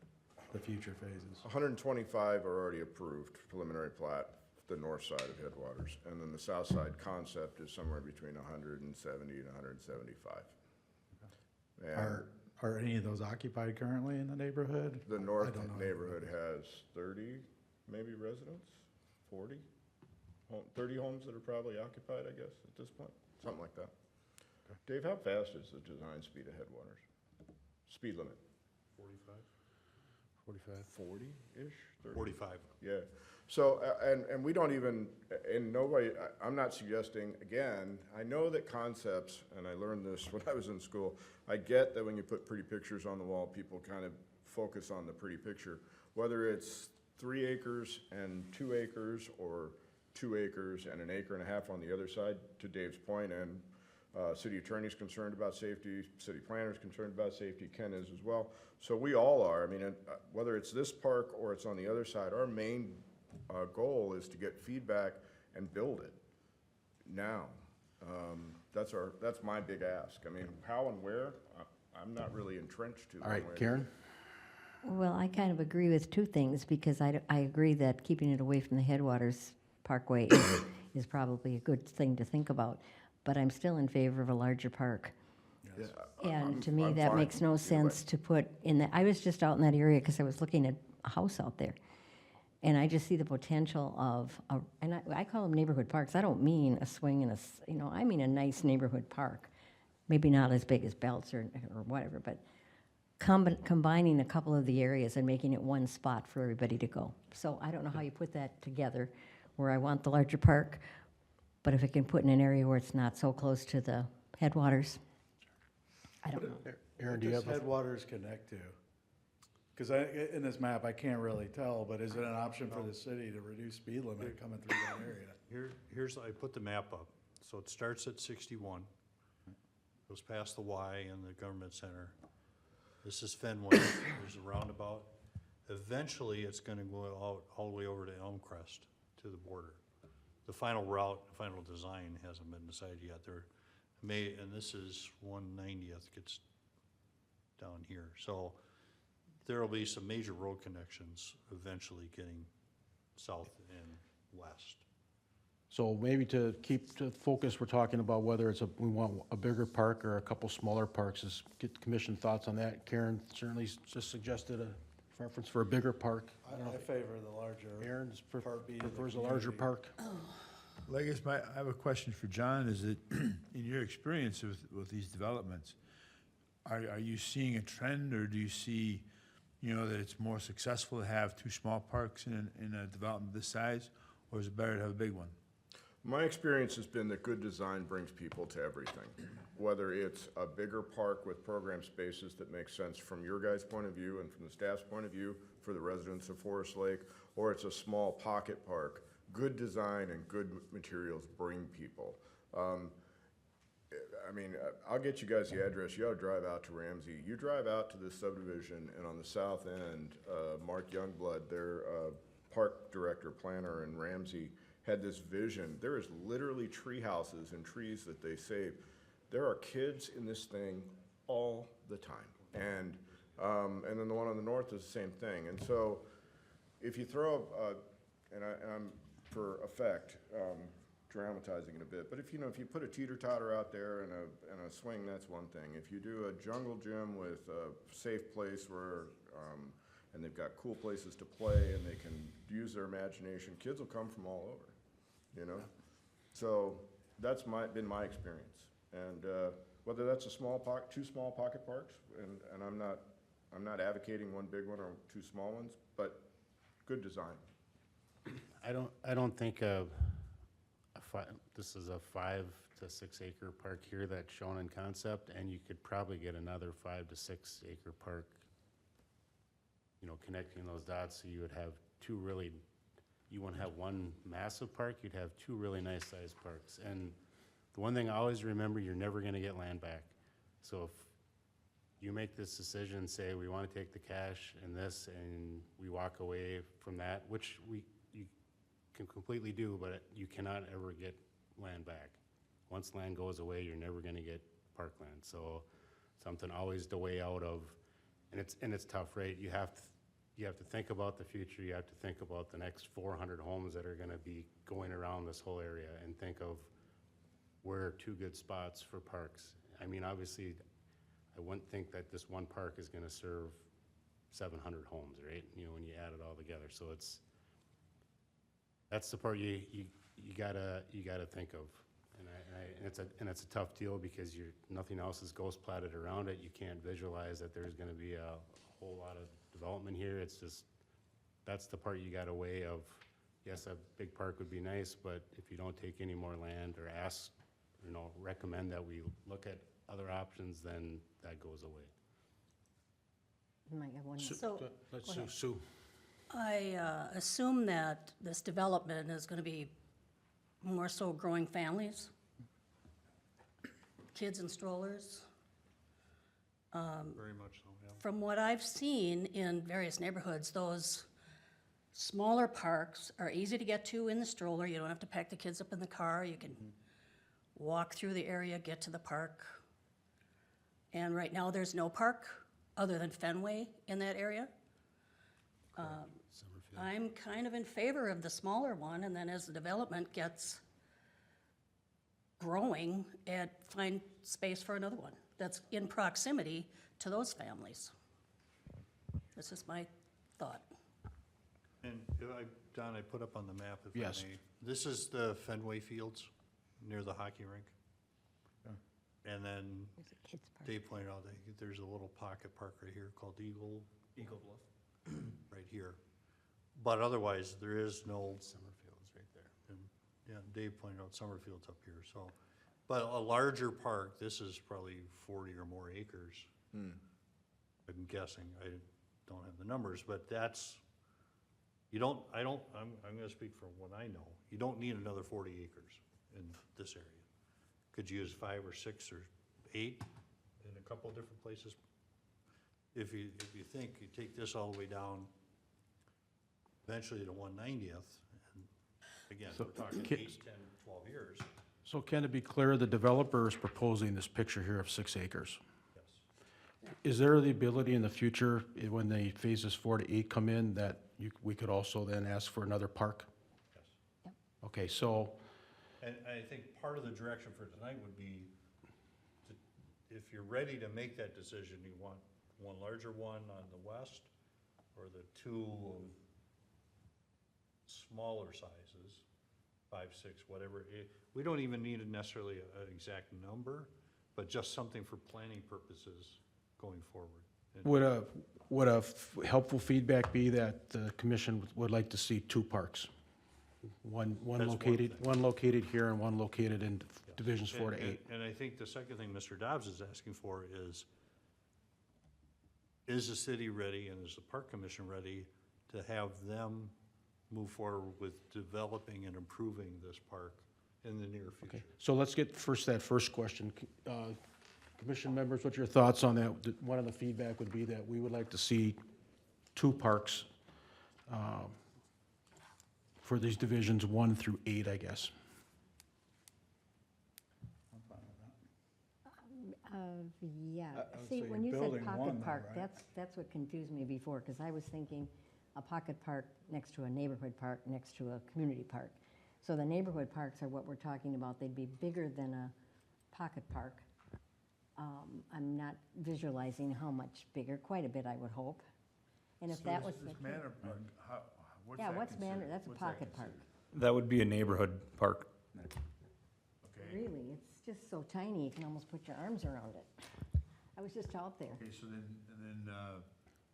the future phases? 125 are already approved, preliminary plat, the north side of Headwaters. And then the south side concept is somewhere between 170 and 175. And Are any of those occupied currently in the neighborhood? the north I don't know. neighborhood has 30, maybe residents, 40? 30 homes that are probably occupied, I guess, at this point, something like that. Dave, how fast is the design speed of Headwaters? Speed limit? 45? 40-ish? 30? 45. Yeah, so, and we don't even, and nobody, I'm not suggesting, again, I know that concepts, and I learned this when I was in school, I get that when you put pretty pictures on the wall, people kind of focus on the pretty picture. Whether it's 3 acres and 2 acres, or 2 acres and 1.5 acres on the other side, to Dave's point, and city attorney's concerned about safety, city planner's concerned about safety, Ken is as well. So we all are, I mean, whether it's this park or it's on the other side, our main goal is to get feedback and build it now. That's my big ask. I mean, how and where, I'm not really entrenched to. All right, Karen? Well, I kind of agree with 2 things, because I agree that keeping it away from the Headwaters Parkway is probably a good thing to think about. but I'm still in favor of a larger park. Yeah, And to me, I'm that fine makes no either way. sense to put in that, I was just out in that area because I was looking at a house out there. And I just see the potential of, and I call them neighborhood parks. I don't mean a swing and I mean a nice neighborhood park. Maybe not as big as Belts or whatever, but combining a couple of the areas and making it one spot for everybody to go. So I don't know how you put that together, where I want the larger park, but if it can put in an area where it's not so close to the headwaters, I don't know. Aaron, do you What have does a? headwaters connect to? Because in this map, I can't really tell, but is it an option for the city to reduce speed limit coming through that area? Here's, I put the map up. So it starts at 61, goes past the Y and the government center. This is Fenway, there's a roundabout. Eventually, it's gonna go out all the way over to Elmcrest, to the border. The final route, the final design hasn't been decided yet. There may, and this is 190th gets down here. So there'll be some major road connections eventually getting south and west. So maybe to keep to focus, we're talking about whether we want a bigger park or a couple smaller parks. Get commission thoughts on that. Karen certainly just suggested a preference for a bigger park. I don't know I favor the larger. Aaron Part B of the prefers a larger community. park. Well, I guess I have a question for John, is that, in your experience with these developments, are you seeing a trend, or do you see, that it's more successful to have two small parks in a development this size, or is it better to have a big one? My experience has been that good design brings people to everything. Whether it's a bigger park with program spaces that make sense from your guys' point of view and from the staff's point of view for the residents of Forest Lake, or it's a small pocket park, good design and good materials bring people. I'll get you guys the address. You ought to drive out to Ramsey. You drive out to this subdivision, and on the south end, Mark Youngblood, their park director, planner in Ramsey, had this vision. There is literally tree houses and trees that they save. There are kids in this thing all the time. And then the one on the north is the same thing. And so if you throw, and I'm for effect, dramatizing it a bit, but if you put a teeter-totter out there and a swing, that's one thing. If you do a jungle gym with a safe place where, and they've got cool places to play and they can use their imagination, kids will come from all over. So that's been my experience. And whether that's two small pocket parks, and I'm not advocating one big one or two small ones, but good design. I don't think this is a 5 to 6 acre park here that's shown in concept, and you could probably get another 5 to 6 acre park, connecting those dots, so you would have you wouldn't have one massive park, you'd have two really nice sized parks. And the one thing I always remember, you're never gonna get land back. So if you make this decision, say, we wanna take the cash and this, and we walk away from that, which you can completely do, but you cannot ever get land back. Once land goes away, you're never gonna get parkland. So something always to weigh out of, and it's tough, right? You have to think about the future. You have to think about the next 400 homes that are gonna be going around this whole area, and think of where are two good spots for parks. Obviously, I wouldn't think that this one park is gonna serve 700 homes, right? When you add it all together. So that's the part you gotta think of. And it's a tough deal because nothing else is ghost platted around it. You can't visualize that there's gonna be a whole lot of development here. It's just, that's the part you gotta weigh of, yes, a big park would be nice, but if you don't take any more land or recommend that we look at other options, then that goes away. You might have one. So, Let's go ahead. Sue. I assume that this development is gonna be more so growing families, kids in strollers. Very much so, yeah. From what I've seen in various neighborhoods, those smaller parks are easy to get to in the stroller. You don't have to pack the kids up in the car. You can walk through the area, get to the park. And right now, there's no park other than Fenway in that area. I'm kind of in favor of the smaller one, and then as the development gets growing and find space for another one that's in proximity to those families. This is my thought. And Don, I put up on the map, if I Yes. may. This is the Fenway Fields near the hockey rink. And then There's a kids park. Dave pointed out that there's a little pocket park right here called Eagle Bluff. Right here. But otherwise, there is no, Summerfield's right there. and, yeah, Dave pointed out Summerfield's up here, so. But a larger park, this is probably 40 or more acres. I'm guessing, I don't have the numbers, but that's, I'm gonna speak from what I know. You don't need another 40 acres in this area. Could you use 5 or 6 or 8 in a couple of different places? If you think, you take this all the way down, eventually to 190th, and again, So, we're talking ki- 8, 10, 12 years. So can it be clear, the developer is proposing this picture here of 6 acres? Yes. Is there the ability in the future, when the phases 4 to 8 come in, that we could also then ask for another park? Yes. Okay, so, And I think part of the direction for tonight would be, if you're ready to make that decision, you want one larger one on the west, or the 2 of smaller sizes, 5, 6, whatever. We don't even need necessarily an exact number, but just something for planning purposes going forward. And would helpful feedback be that the commission would like to see 2 parks? One That's one located, thing. one located here and one located in divisions 4 to 8. And I think the second thing Mr. Dobbs is asking for is the city ready and is the park commission ready to have them move forward with developing and improving this park in the near future? Okay, so let's get that first question. Commission members, what's your thoughts on that? One of the feedback would be that we would like to see 2 parks for these divisions 1 through 8, I guess. Yeah, I would see, say when you said building one pocket though, park, right? that's what confused me before, because I was thinking a pocket park next to a neighborhood park, next to a community park. So the neighborhood parks are what we're talking about, they'd be bigger than a pocket park. I'm not visualizing how much bigger, quite a bit, I would hope. And if So that this- was this the. Manor Park, what's Yeah, that what's Manor, considered? that's a What's that pocket park. considered? That would be a neighborhood park. Okay, Really, it's just so tiny, you can almost put your arms around it. I was just out there. okay, so then,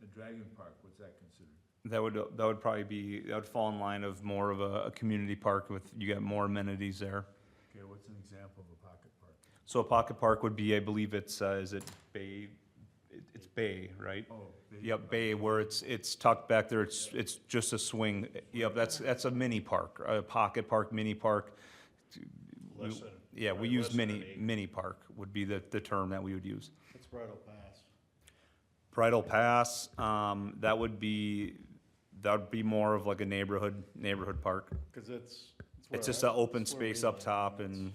the Dragon Park, what's that considered? That would probably be, that would fall in line of more of a community park with, you got more amenities there. Okay, what's an example of a pocket park? So a pocket park would be, I believe it's, is it Bay? It's Bay, right? Oh, Yep, Bay, where it's tucked back there, it's just a swing. Yep, that's a mini park, a pocket park, mini park. Less than- Yeah, we probably use less than an acre. mini park would be the term that we would use. It's Bridle Pass. Bridle Pass, that would be more of like a neighborhood park. Because it's It's where just an I- open it's where we space up live, top it's- and,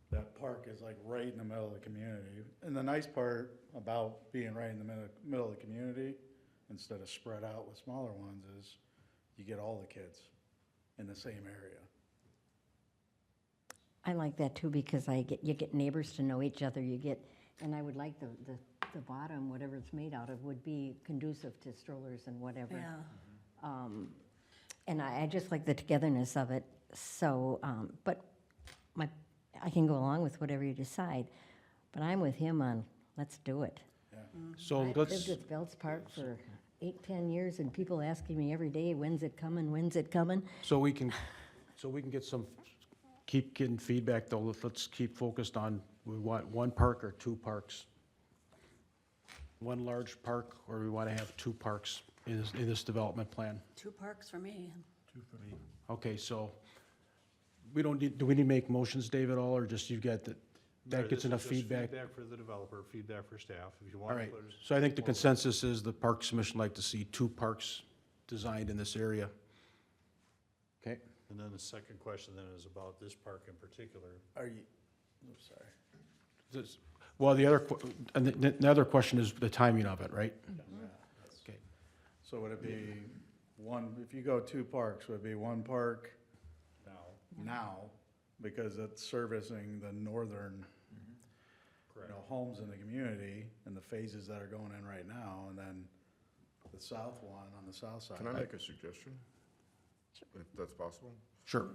That park is like right in the middle of the community. And the nice part about being right in the middle of the community, instead of spread out with smaller ones, is you get all the kids in the same area. I like that too, because you get neighbors to know each other, and I would like the bottom, whatever it's made out of, would be conducive to strollers and whatever. Yeah. And I just like the togetherness of it, so, but I can go along with whatever you decide, but I'm with him on, let's do it. So I've let's, lived with Belts Park for 8, 10 years, and people asking me every day, when's it coming, when's it coming? so we can keep getting feedback though, let's keep focused on, we want 1 park or 2 parks? 1 large park, or we want to have 2 parks in this development plan? 2 parks for me. 2 for me. Okay, so do we need to make motions, Dave, at all, or just you've got that gets enough feedback? Feedback for the developer, feedback for staff, if you All want to right, put it. so I think the consensus is the Parks Commission like to see 2 parks designed in this area. Okay, And then the second question then is about this park in particular. Are you, oh, sorry. well, the other question is the timing of it, right? Okay, So would it be one, if you go 2 parks, would it be 1 park Now, now, because it's servicing the northern, homes in the community and the phases that are going in right now, and then the south one on the south side. Can I make a suggestion? If that's possible? Sure.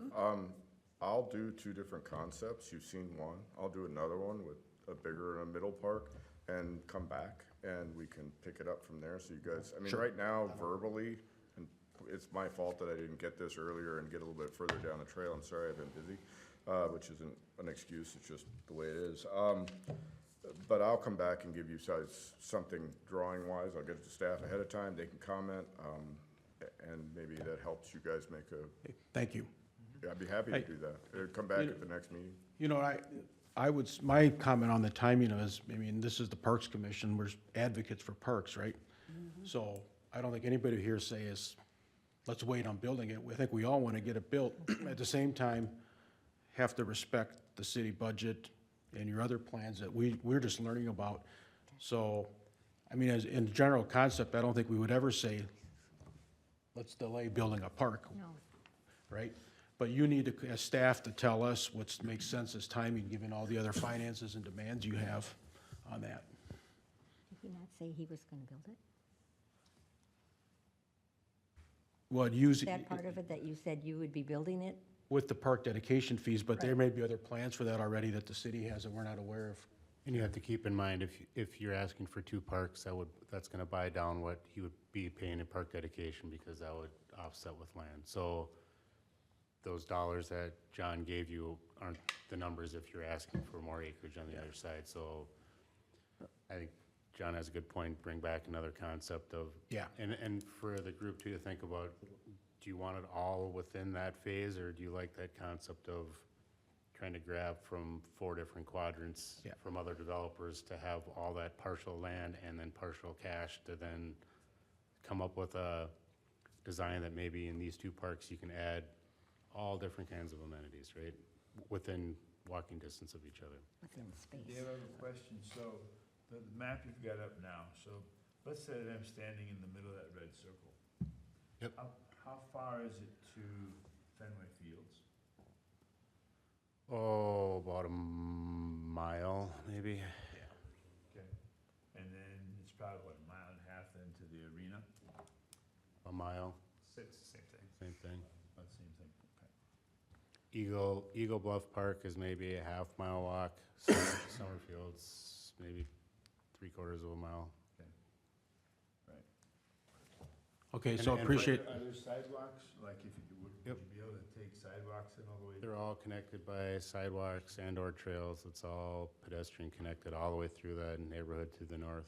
I'll do two different concepts. You've seen one. I'll do another one with a bigger and a middle park and come back and we can pick it up from there. So you guys, I mean, right now verbally, and it's my fault that I didn't get this earlier and get a little bit further down the trail. I'm sorry, I've been busy, which isn't an excuse. It's just the way it is. But I'll come back and give you guys something drawing wise. I'll get it to staff ahead of time. They can comment. And maybe that helps you guys make a, Thank you. yeah, I'd be happy to do that. Come back at the next meeting. You know, I would, my comment on the timing is, I mean, this is the Parks Commission, we're advocates for parks, right? So I don't think anybody here say is, let's wait on building it. I think we all want to get it built. At the same time, have to respect the city budget and your other plans that we're just learning about. So, I mean, as in general concept, I don't think we would ever say, let's delay building a park, No. right? But you need to, as staff, to tell us what makes sense as timing, given all the other finances and demands you have on that. Did he not say he was going to build it? Well, use, That part of it that you said you would be building it? with the park dedication fees, but there may be other plans for that already that the city has that we're not aware of. And you have to keep in mind, if you're asking for 2 parks, that's gonna buy down what he would be paying in park dedication, because that would offset with land. So those dollars that John gave you aren't the numbers if you're asking for more acreage on the other side. So I think John has a good point, bring back another concept of. Yeah. And for the group too, to think about, do you want it all within that phase, or do you like that concept of trying to grab from 4 different quadrants Yeah. from other developers to have all that partial land and then partial cash to then come up with a design that maybe in these 2 parks you can add all different kinds of amenities, right? Within walking distance of each other. Within space. Dave, I have a question. So the map you've got up now, so let's say that I'm standing in the middle of that red circle. Yep. How far is it to Fenway Fields? Oh, about a mile, maybe. Okay. And then it's probably, what, a mile and a half then to the arena? A mile, It's the same thing. same thing. About the same thing, okay. Eagle Bluff Park is maybe a half-mile walk. Summerfield's maybe 3/4 of a mile. Okay, so And for- appreciate, Are there sidewalks, like if you would Yep. you be able to take sidewalks in all the way? They're all connected by sidewalks and/or trails. It's all pedestrian connected all the way through that neighborhood to the north.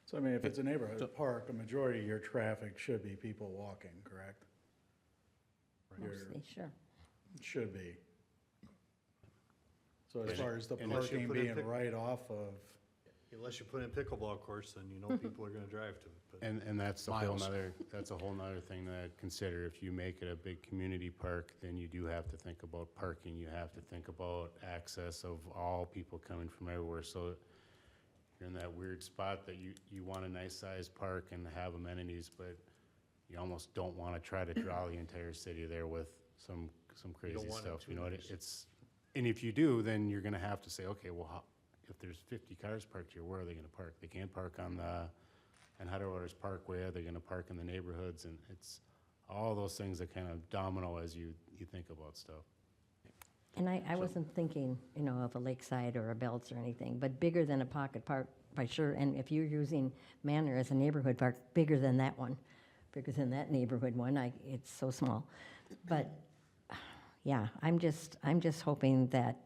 So I mean, if it's a neighborhood park, a majority of your traffic should be people walking, correct? Your- Mostly, sure. Should be. So as And- far as the and- parking Put in being pic- right off of, Unless you put in pickleball courts, then you know people are gonna drive to it. But And that's a whole Miles. nother, that's a whole nother thing to consider. If you make it a big community park, then you do have to think about parking. You have to think about access of all people coming from everywhere. So you're in that weird spot that you want a nice sized park and have amenities, but you almost don't want to try to draw the entire city there with some crazy want it stuff. too You know, nice. it's, and if you do, then you're gonna have to say, okay, well, if there's 50 cars parked here, where are they gonna park? They can't park on Hutter Waters Parkway. Are they gonna park in the neighborhoods? And it's all those things that kind of domino as you think about stuff. And I wasn't thinking, of a lakeside or a Belts or anything, but bigger than a pocket park, by sure. And if you're using Manor as a neighborhood park, bigger than that one, bigger than that neighborhood one, it's so small. But, yeah, I'm just hoping that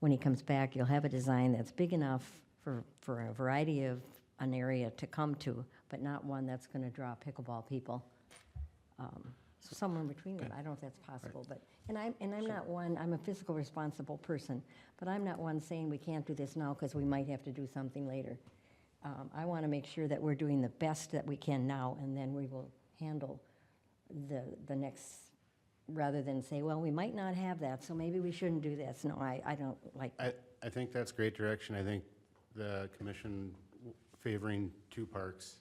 when he comes back, you'll have a design that's big enough for a variety of an area to come to, but not one that's gonna draw pickleball people. So somewhere in between them, I don't know if that's possible, but, and I'm not one, I'm a fiscal responsible person, but I'm not one saying we can't do this now because we might have to do something later. I want to make sure that we're doing the best that we can now, and then we will handle the next, rather than say, well, we might not have that, so maybe we shouldn't do this. No, I don't like that. I think that's great direction. I think the commission favoring 2 parks,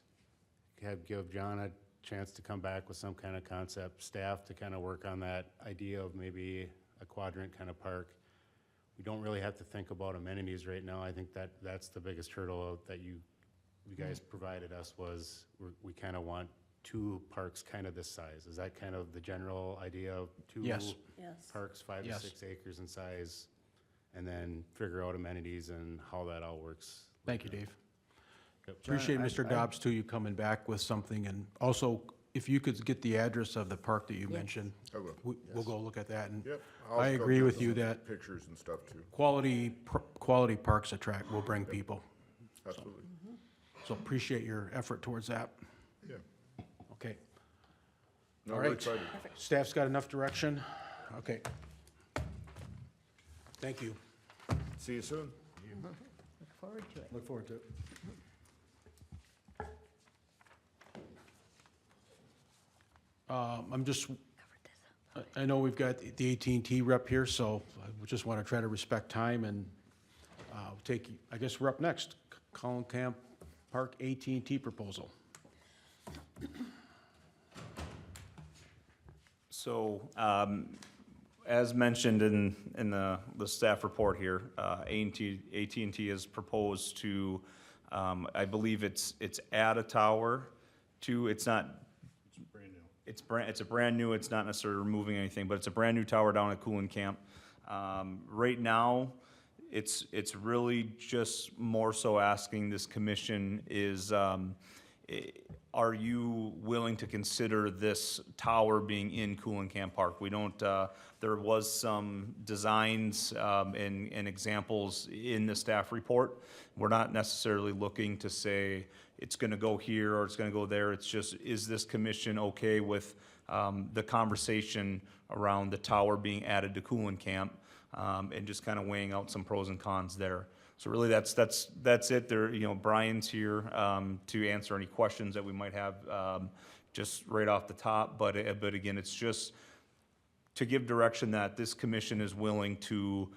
give John a chance to come back with some kind of concept, staff to kind of work on that idea of maybe a quadrant kind of park. We don't really have to think about amenities right now. I think that's the biggest hurdle that you guys provided us was we kind of want 2 parks kind of this size. Is that kind of the general idea of 2 Yes. Yes. parks, 5 Yes. to 6 acres in size, and then figure out amenities and how that all works? Thank you, Dave. Yep. Appreciate John, Mr. Dobbs too, you coming back with something, and also, if you could get the address of the park that you mentioned, I will. we'll go look at that, and Yep. I I'll go agree get with some you that Pictures and stuff too. quality parks will bring people. Absolutely. So appreciate your effort towards that. Yeah. Okay. No, All we're right. excited. Staff's got enough direction? Okay. Thank you. See you soon. Look forward to it. Look forward to it. I'm just, I know we've got the AT&T rep here, so I just want to try to respect time and take, I guess we're up next. Kulenkamp Park AT&T proposal. So, as mentioned in the staff report here, AT&T has proposed to, I believe it's add a tower to, it's not, it's a brand new, it's not necessarily removing anything, but it's a brand new tower down at Kulenkamp. Right now, it's really just more so asking this commission is, are you willing to consider this tower being in Kulenkamp Park? We don't, there was some designs and examples in the staff report. We're not necessarily looking to say it's gonna go here or it's gonna go there. It's just, is this commission okay with the conversation around the tower being added to Kulenkamp? And just kind of weighing out some pros and cons there. So really, that's it. There, Brian's here to answer any questions that we might have just right off the top. But again, it's just to give direction that this commission is willing to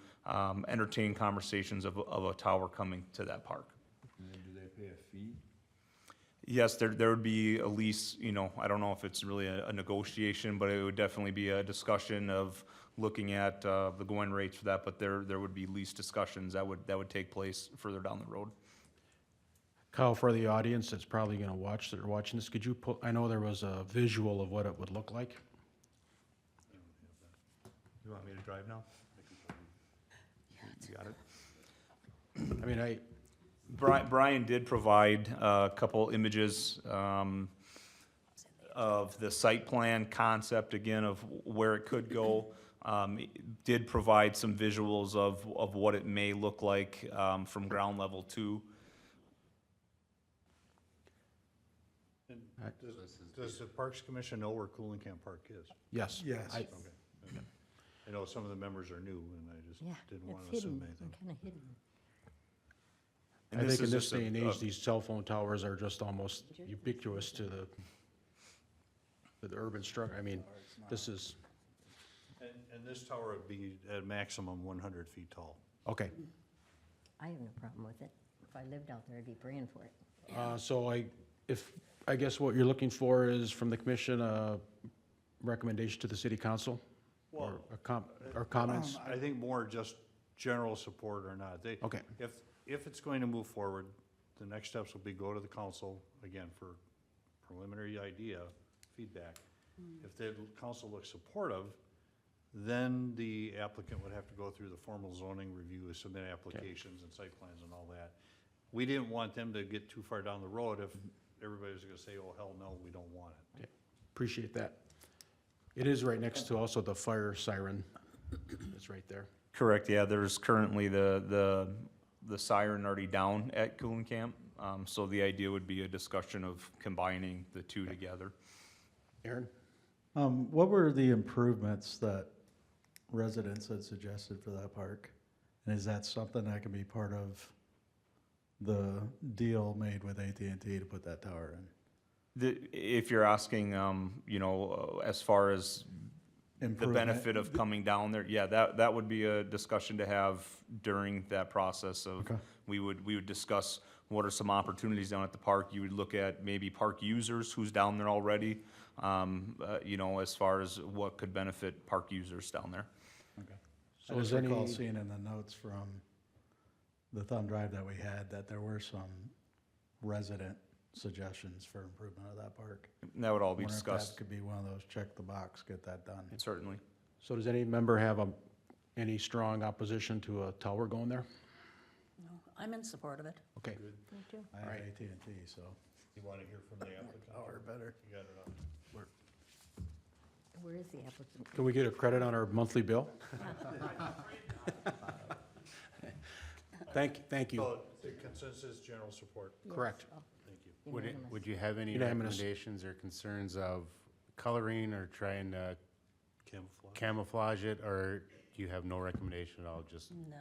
entertain conversations of a tower coming to that park. And then do they pay a fee? Yes, there would be at least, I don't know if it's really a negotiation, but it would definitely be a discussion of looking at the going rates for that, but there would be lease discussions that would take place further down the road. Kyle, for the audience that's probably gonna watch, that are watching this, could you put, I know there was a visual of what it would look like. You want me to drive now? You got it? I mean, Brian did provide a couple images of the site plan concept, again, of where it could go. Did provide some visuals of what it may look like from ground level too. And does the Parks Commission know where Kulenkamp Park is? yes. Yes. I- Okay. I know some of the members are new, and I just Yeah, didn't want it's to assume hidden, anything. kind of hidden. And I think in is this just a- day and age, these cell phone towers are just almost ubiquitous to the urban structure. I mean, this is, And this tower would be at maximum 100 feet tall. okay. I have no problem with it. If I lived out there, I'd be praying for it. So I guess what you're looking for is from the commission, a recommendation to the city council? Or or comments? I think more just general support or not. Okay. If it's going to move forward, the next steps will be go to the council, again, for preliminary idea, feedback. If the council looks supportive, then the applicant would have to go through the formal zoning review, submit applications and site plans and all that. We didn't want them to get too far down the road if everybody was gonna say, oh, hell no, we don't want it. Appreciate that. It is right next to also the fire siren. It's right there. Correct, yeah, there's currently the siren already down at Kulenkamp. So the idea would be a discussion of combining the two together. Aaron? What were the improvements that residents had suggested for that park? And is that something that can be part of the deal made with AT&T to put that tower in? If you're asking, as far as the Improvement? benefit of coming down there, yeah, that would be a discussion to have during that process of, Okay. we would discuss what are some opportunities down at the park? You would look at maybe park users, who's down there already, you know, as far as what could benefit park users down there. Okay. So I is just recall any- seeing in the notes from the thumb drive that we had that there were some resident suggestions for improvement of that park. And that would all be Wonder if discussed, that could be one of those, check the box, get that done. certainly. So does any member have any strong opposition to a tower going there? No, I'm in support of it. Okay. Me too. I have Alright. AT&T, so. You want to hear from the applicant? Tower better. You got it on. Where is the applicant? Can we get a credit on our monthly bill? Thank you. So, the consensus, general support. Correct. Thank you. Would you have any Unanimous. recommendations or concerns of coloring or trying to Camouflage. camouflage it, or do you have no recommendation at all, just No.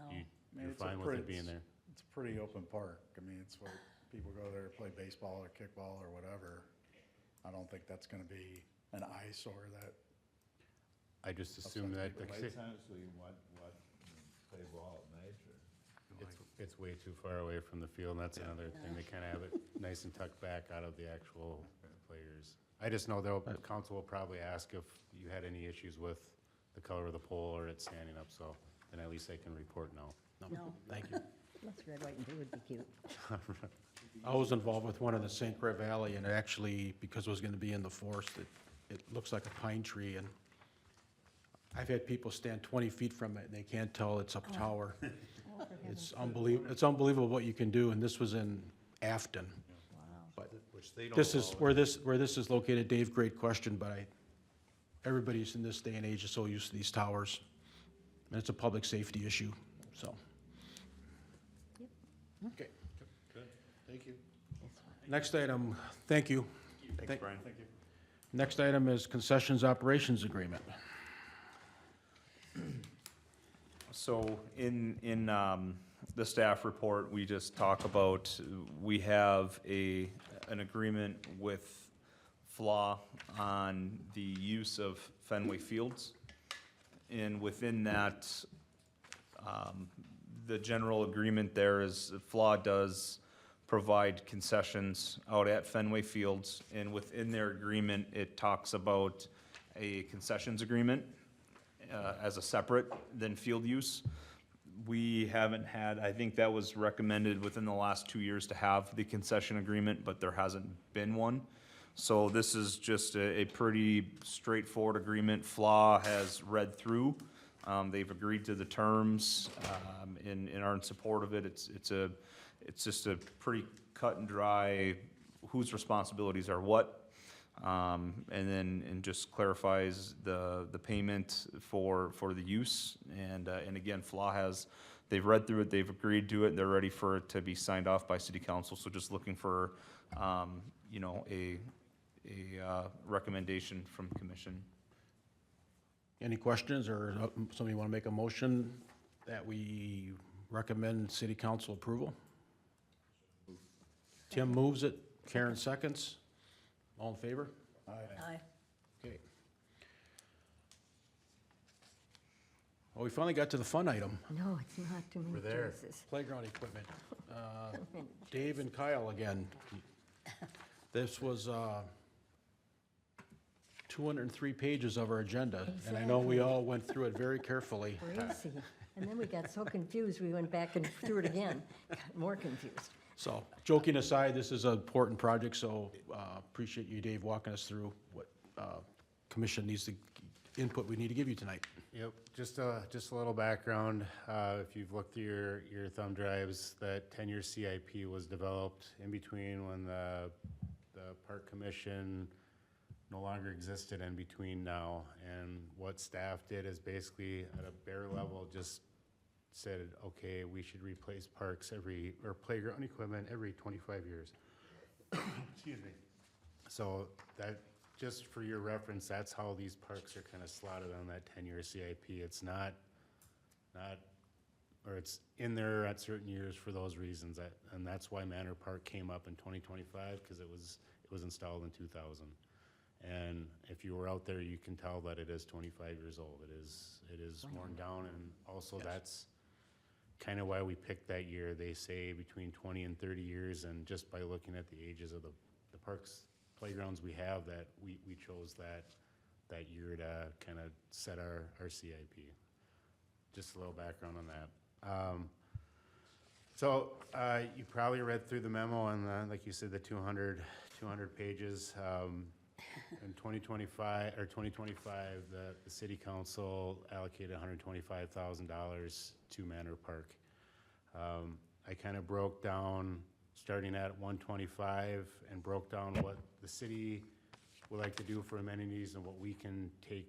you're fine with it being there? It's a pretty open park. I mean, it's where people go there to play baseball or kickball or whatever. I don't think that's gonna be an eyesore that, I just assume that, like, it's way too far away from the field, and that's another thing, they kind of have it nice and tucked back out of the actual players. I just know the council will probably ask if you had any issues with the color of the pole or it standing up, so then at least I can report no. No. Thank you. That's red, white, and blue would be cute. I was involved with one in the St. Croix Valley, and it actually, because it was gonna be in the forest, it looks like a pine tree, and I've had people stand 20 feet from it, and they can't tell it's a tower. It's unbelievable what you can do, and this was in Afton. But Which they don't this is, allow. where this is located, Dave, great question, but everybody's in this day and age is so used to these towers, and it's a public safety issue, so. Okay. Good, thank you. Next item, thank you. Thanks, Brian. Next item is concessions operations agreement. So in the staff report, we just talk about, we have an agreement with FLA on the use of Fenway Fields. And within that, the general agreement there is FLA does provide concessions out at Fenway Fields. And within their agreement, it talks about a concessions agreement as a separate than field use. We haven't had, I think that was recommended within the last 2 years to have the concession agreement, but there hasn't been one. So this is just a pretty straightforward agreement. FLA has read through. They've agreed to the terms, and are in support of it. It's just a pretty cut and dry, whose responsibilities are what. And just clarifies the payment for the use. And again, FLA they've read through it, they've agreed to it, they're ready for it to be signed off by city council. So just looking for, you know, a recommendation from commission. Any questions, or somebody want to make a motion that we recommend city council approval? Tim moves it, Karen seconds. All in favor? Aye. Okay. Well, we finally got to the fun item, No, it's not too many We're there. choices. playground equipment. Dave and Kyle again. This was 203 pages of our agenda, and I know we all went through it very carefully. Crazy. And then we got so confused, we went back and threw it again, got more confused. So, joking aside, this is an important project, so appreciate you, Dave, walking us through what commission needs, the input we need to give you tonight. Yep, just a little background. If you've looked through your thumb drives, that 10-year CIP was developed in between when the park commission no longer existed in between now. And what staff did is basically at a bare level just said, okay, we should replace parks or playground equipment every 25 years. Excuse me. So that, just for your reference, that's how these parks are kind of slotted on that 10-year CIP. It's not, or it's in there at certain years for those reasons. And that's why Manor Park came up in 2025, because it was installed in 2000. And if you were out there, you can tell that it is 25 years old. It is worn down, and also kind of why we picked that year. They say between 20 and 30 years, and just by looking at the ages of the parks, playgrounds we have, that we chose that year to kind of set our CIP. Just a little background on that. So you probably read through the memo, and like you said, the 200 pages. In 2025, the city council allocated $125,000 to Manor Park. I kind of broke down, starting at 125, and broke down what the city would like to do for amenities and what we can take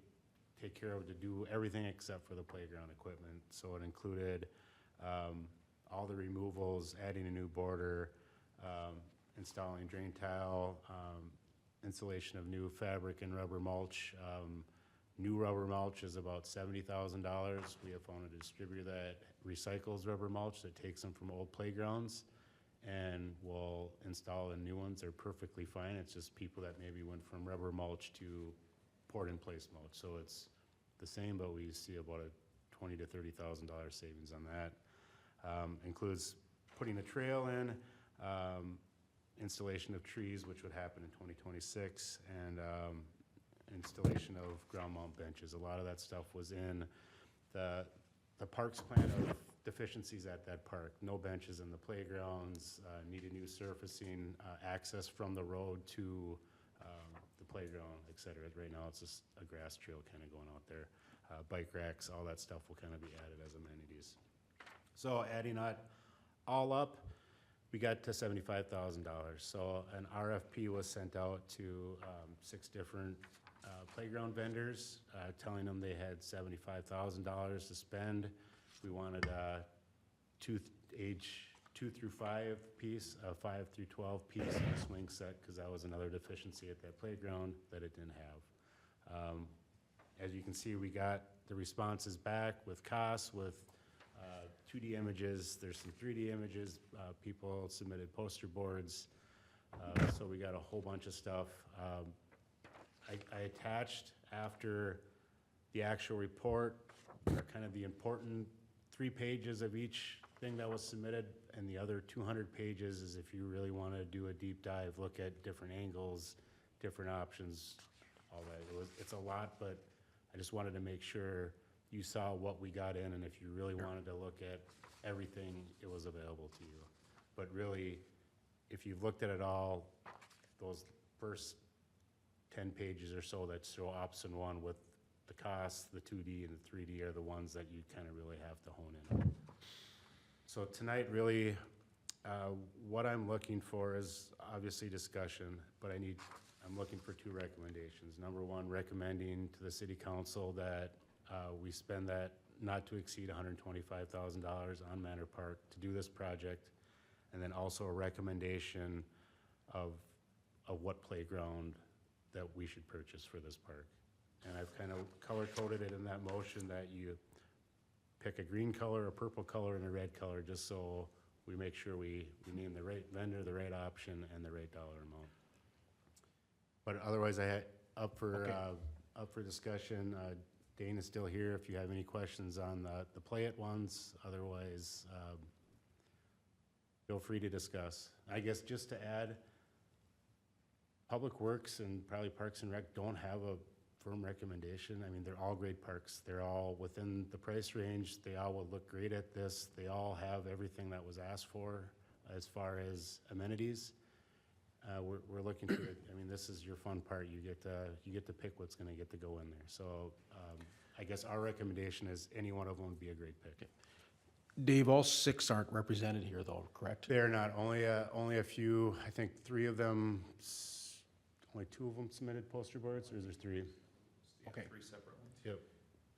care of to do everything except for the playground equipment. So it included all the removals, adding a new border, installing drain tile, installation of new fabric and rubber mulch. New rubber mulch is about $70,000. We have found a distributor that recycles rubber mulch, that takes them from old playgrounds and will install in new ones. They're perfectly fine. It's just people that maybe went from rubber mulch to poured-in-place mulch. So it's the same, but we see about a $20,000 to $30,000 savings on that. Includes putting a trail in, installation of trees, which would happen in 2026, and installation of ground mount benches. A lot of that stuff was in the parks plan of deficiencies at that park. No benches in the playgrounds, needed new surfacing, access from the road to the playground, et cetera. Right now, it's just a grass trail kind of going out there. Bike racks, all that stuff will kind of be added as amenities. So adding that all up, we got to $75,000. So an RFP was sent out to 6 different playground vendors, telling them they had $75,000 to spend. We wanted age 2 through 5 piece, a 5 through 12 piece, and a swing set, because that was another deficiency at that playground that it didn't have. As you can see, we got the responses back with costs, with 2D images. There's some 3D images. People submitted poster boards. So we got a whole bunch of stuff. I attached, after the actual report, kind of the important 3 pages of each thing that was submitted, and the other 200 pages is if you really want to do a deep dive, look at different angles, different options, all that. It's a lot, but I just wanted to make sure you saw what we got in, and if you really wanted to look at everything, it was available to you. But really, if you've looked at it all, those first 10 pages or so that show option 1 with the costs, the 2D and the 3D are the ones that you kind of really have to hone in on. So tonight, really, what I'm looking for is obviously discussion, but I'm looking for 2 recommendations. Number 1, recommending to the city council that we spend that not to exceed $125,000 on Manor Park to do this project, and then also a recommendation of what playground that we should purchase for this park. And I've kind of color-coded it in that motion that you pick a green color, a purple color, and a red color, just so we make sure we name the right vendor, the right option, and the right dollar amount. But otherwise, up for discussion. Dane is still here if you have any questions on the play it ones. Otherwise, feel free to discuss. I guess just to add, Public Works and probably Parks and Rec don't have a firm recommendation. I mean, they're all great parks. They're all within the price range. They all will look great at this. They all have everything that was asked for as far as amenities. We're looking for it. I mean, this is your fun part. You get to pick what's going to get to go in there. So I guess our recommendation is any one of them would be a great pick. Dave, all 6 aren't represented here, though, correct? They're not. Only a few. I think 3 of them. Only 2 of them submitted poster boards, or is there 3? Okay. 3 separate ones. Yep.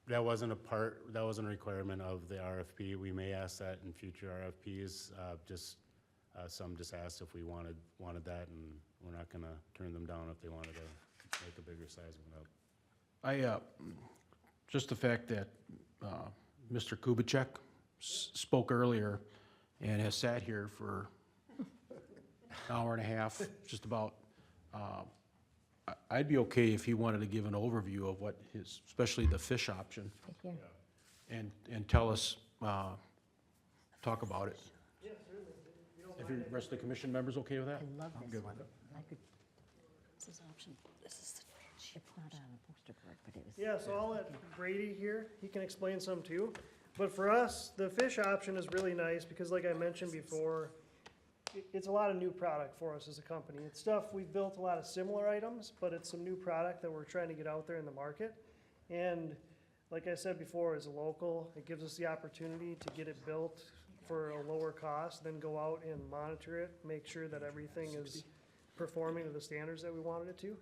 That wasn't a requirement of the RFP. We may ask that in future RFPs. Some just asked if we wanted that, and we're not gonna turn them down if they wanted to make a bigger size one up. Just the fact that Mr. Kubitschek spoke earlier and has sat here for an hour and a half, just about, I'd be okay if he wanted to give an overview of what especially the fish option, Right here. and tell us talk about it. If the rest of the commission members okay with that? I love I'm this good one. with it. I could, This is option, this is the fish. it's not on a poster board, but it was. Yeah, so I'll let Brady here, he can explain some too. But for us, the fish option is really nice because like I mentioned before, it's a lot of new product for us as a company. It's stuff, we've built a lot of similar items, but it's some new product that we're trying to get out there in the market. And like I said before, as a local, it gives us the opportunity to get it built for a lower cost, then go out and monitor it, make sure that everything is performing to the standards that we wanted it to.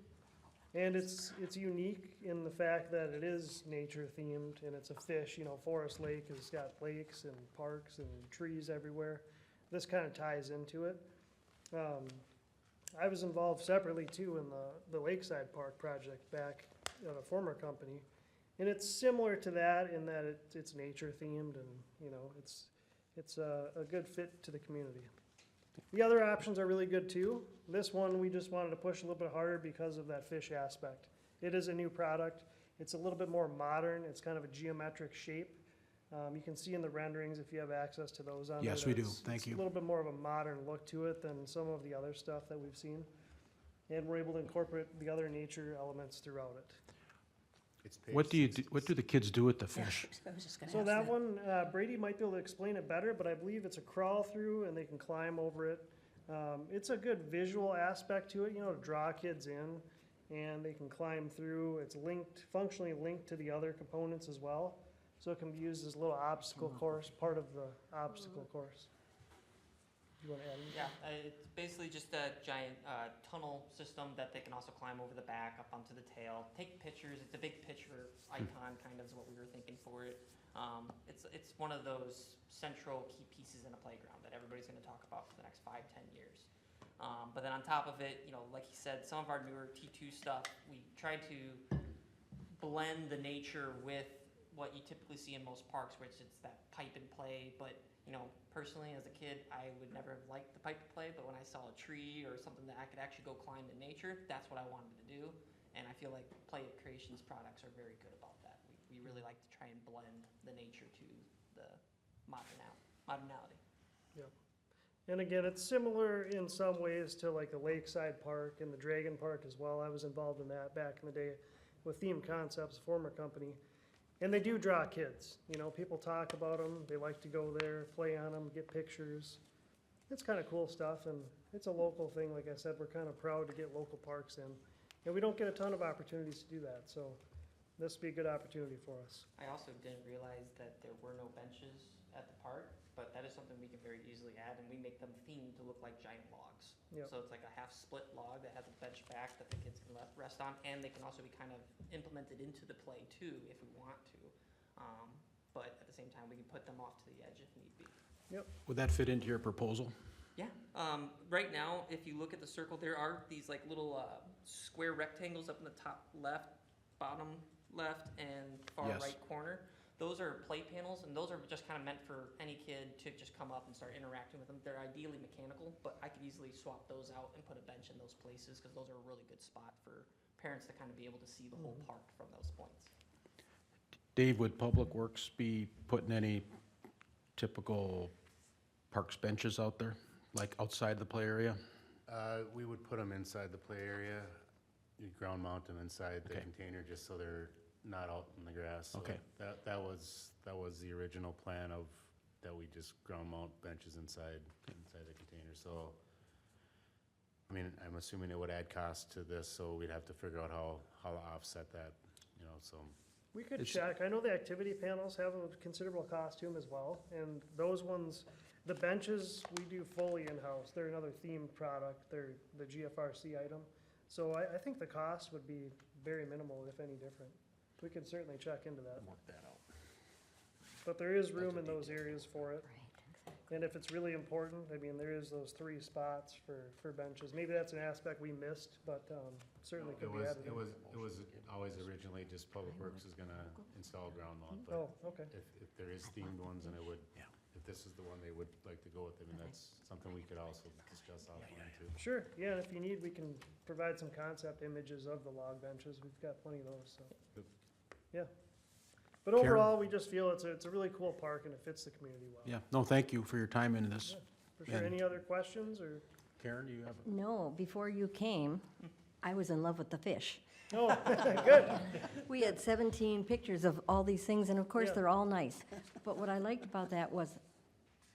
And it's unique in the fact that it is nature themed and it's a fish, you know, Forest Lake has got lakes and parks and trees everywhere. This kind of ties into it. I was involved separately too in the Lakeside Park project back at a former company. And it's similar to that in that it's nature themed and, you know, it's a good fit to the community. The other options are really good too. This one, we just wanted to push a little bit harder because of that fish aspect. It is a new product. It's a little bit more modern. It's kind of a geometric shape. You can see in the renderings if you have access to those on there. Yes, we do. It's- Thank it's you. a little bit more of a modern look to it than some of the other stuff that we've seen. And we're able to incorporate the other nature elements throughout it. It's page What do 6. what do the kids do with the Yeah, fish? I was just gonna So ask that one, Brady might be able to explain it better, but I believe it's a crawl through and they can climb over it. It's a good visual aspect to it, you know, to draw kids in and they can climb through. It's linked, functionally linked to the other components as well. So it can be used as a little obstacle course, part of the obstacle course. You wanna add anything? Yeah, it's basically just a giant tunnel system that they can also climb over the back, up onto the tail, take pictures. It's a big picture icon, kind of is what we were thinking for it. It's one of those central key pieces in a playground that everybody's going to talk about for the next 5-10 years. But then on top of it, you know, like he said, some of our newer T2 stuff, we tried to blend the nature with what you typically see in most parks, which it's that pipe and play. But you know, personally, as a kid, I would never have liked the pipe and play, but when I saw a tree or something that I could actually go climb in nature, that's what I wanted to do. And I feel like Play It Creations products are very good about that. We really like to try and blend the nature to the modernality. Yep. And again, it's similar in some ways to like the Lakeside Park and the Dragon Park as well. I was involved in that back in the day with Theme Concepts, a former company. And they do draw kids. You know, people talk about them. They like to go there, play on them, get pictures. It's kind of cool stuff, and it's a local thing. Like I said, we're kind of proud to get local parks in. And we don't get a ton of opportunities to do that, so this would be a good opportunity for us. I also didn't realize that there were no benches at the park, but that is something we can very easily add, and we make them themed to look like giant logs. Yep. So it's like a half split log that has a bench back that the kids can rest on, and they can also be kind of implemented into the play too, if we want to. But at the same time, we can put them off to the edge if need be. Would that fit into your proposal? Yeah, right now, if you look at the circle, there are these like little square rectangles up in the top left, bottom left, and far Yes. right corner. Those are play panels, and those are just kind of meant for any kid to just come up and start interacting with them. They're ideally mechanical, but I could easily swap those out and put a bench in those places, because those are a really good spot for parents to kind of be able to see the whole park from those points. Dave, would Public Works be putting any typical parks benches out there, like outside the play area? We would put them inside the play area. You ground mount them inside the Okay. container just so they're not out in the grass. So Okay. That was the original plan of, that we just ground mount benches inside the container. So, I mean, I'm assuming it would add cost to this, so we'd have to figure out how to offset that, you know, so. We could It's- check. I know the activity panels have a considerable cost to them as well, and those ones, the benches, we do fully in-house. They're another themed product. They're the GFRC item. So I think the cost would be very minimal, if any different. We could certainly check into that. Work that out. But there is room in those areas for it. Right, exactly. And if it's really important, I mean, there is those 3 spots for benches. Maybe that's an aspect we missed, but certainly could be added. It was always originally just Public Works is gonna install ground mount, but Oh, okay. if there is themed ones, and it would, Yeah. if this is the one they would like to go with, I mean, that's something we could also discuss offline too. Sure, yeah, and if you need, we can provide some concept images of the log benches. We've got plenty of those, so. Good. Yeah. But Karen? overall, we just feel it's a really cool park and it fits the community well. Yeah, no, thank you for your time in this. For sure. And- Any other questions or? Karen, do you have? No, before you came, I was in love with the fish. Oh, good. We had 17 pictures of all these things, and of course, Yeah. they're all nice. But what I liked about that was,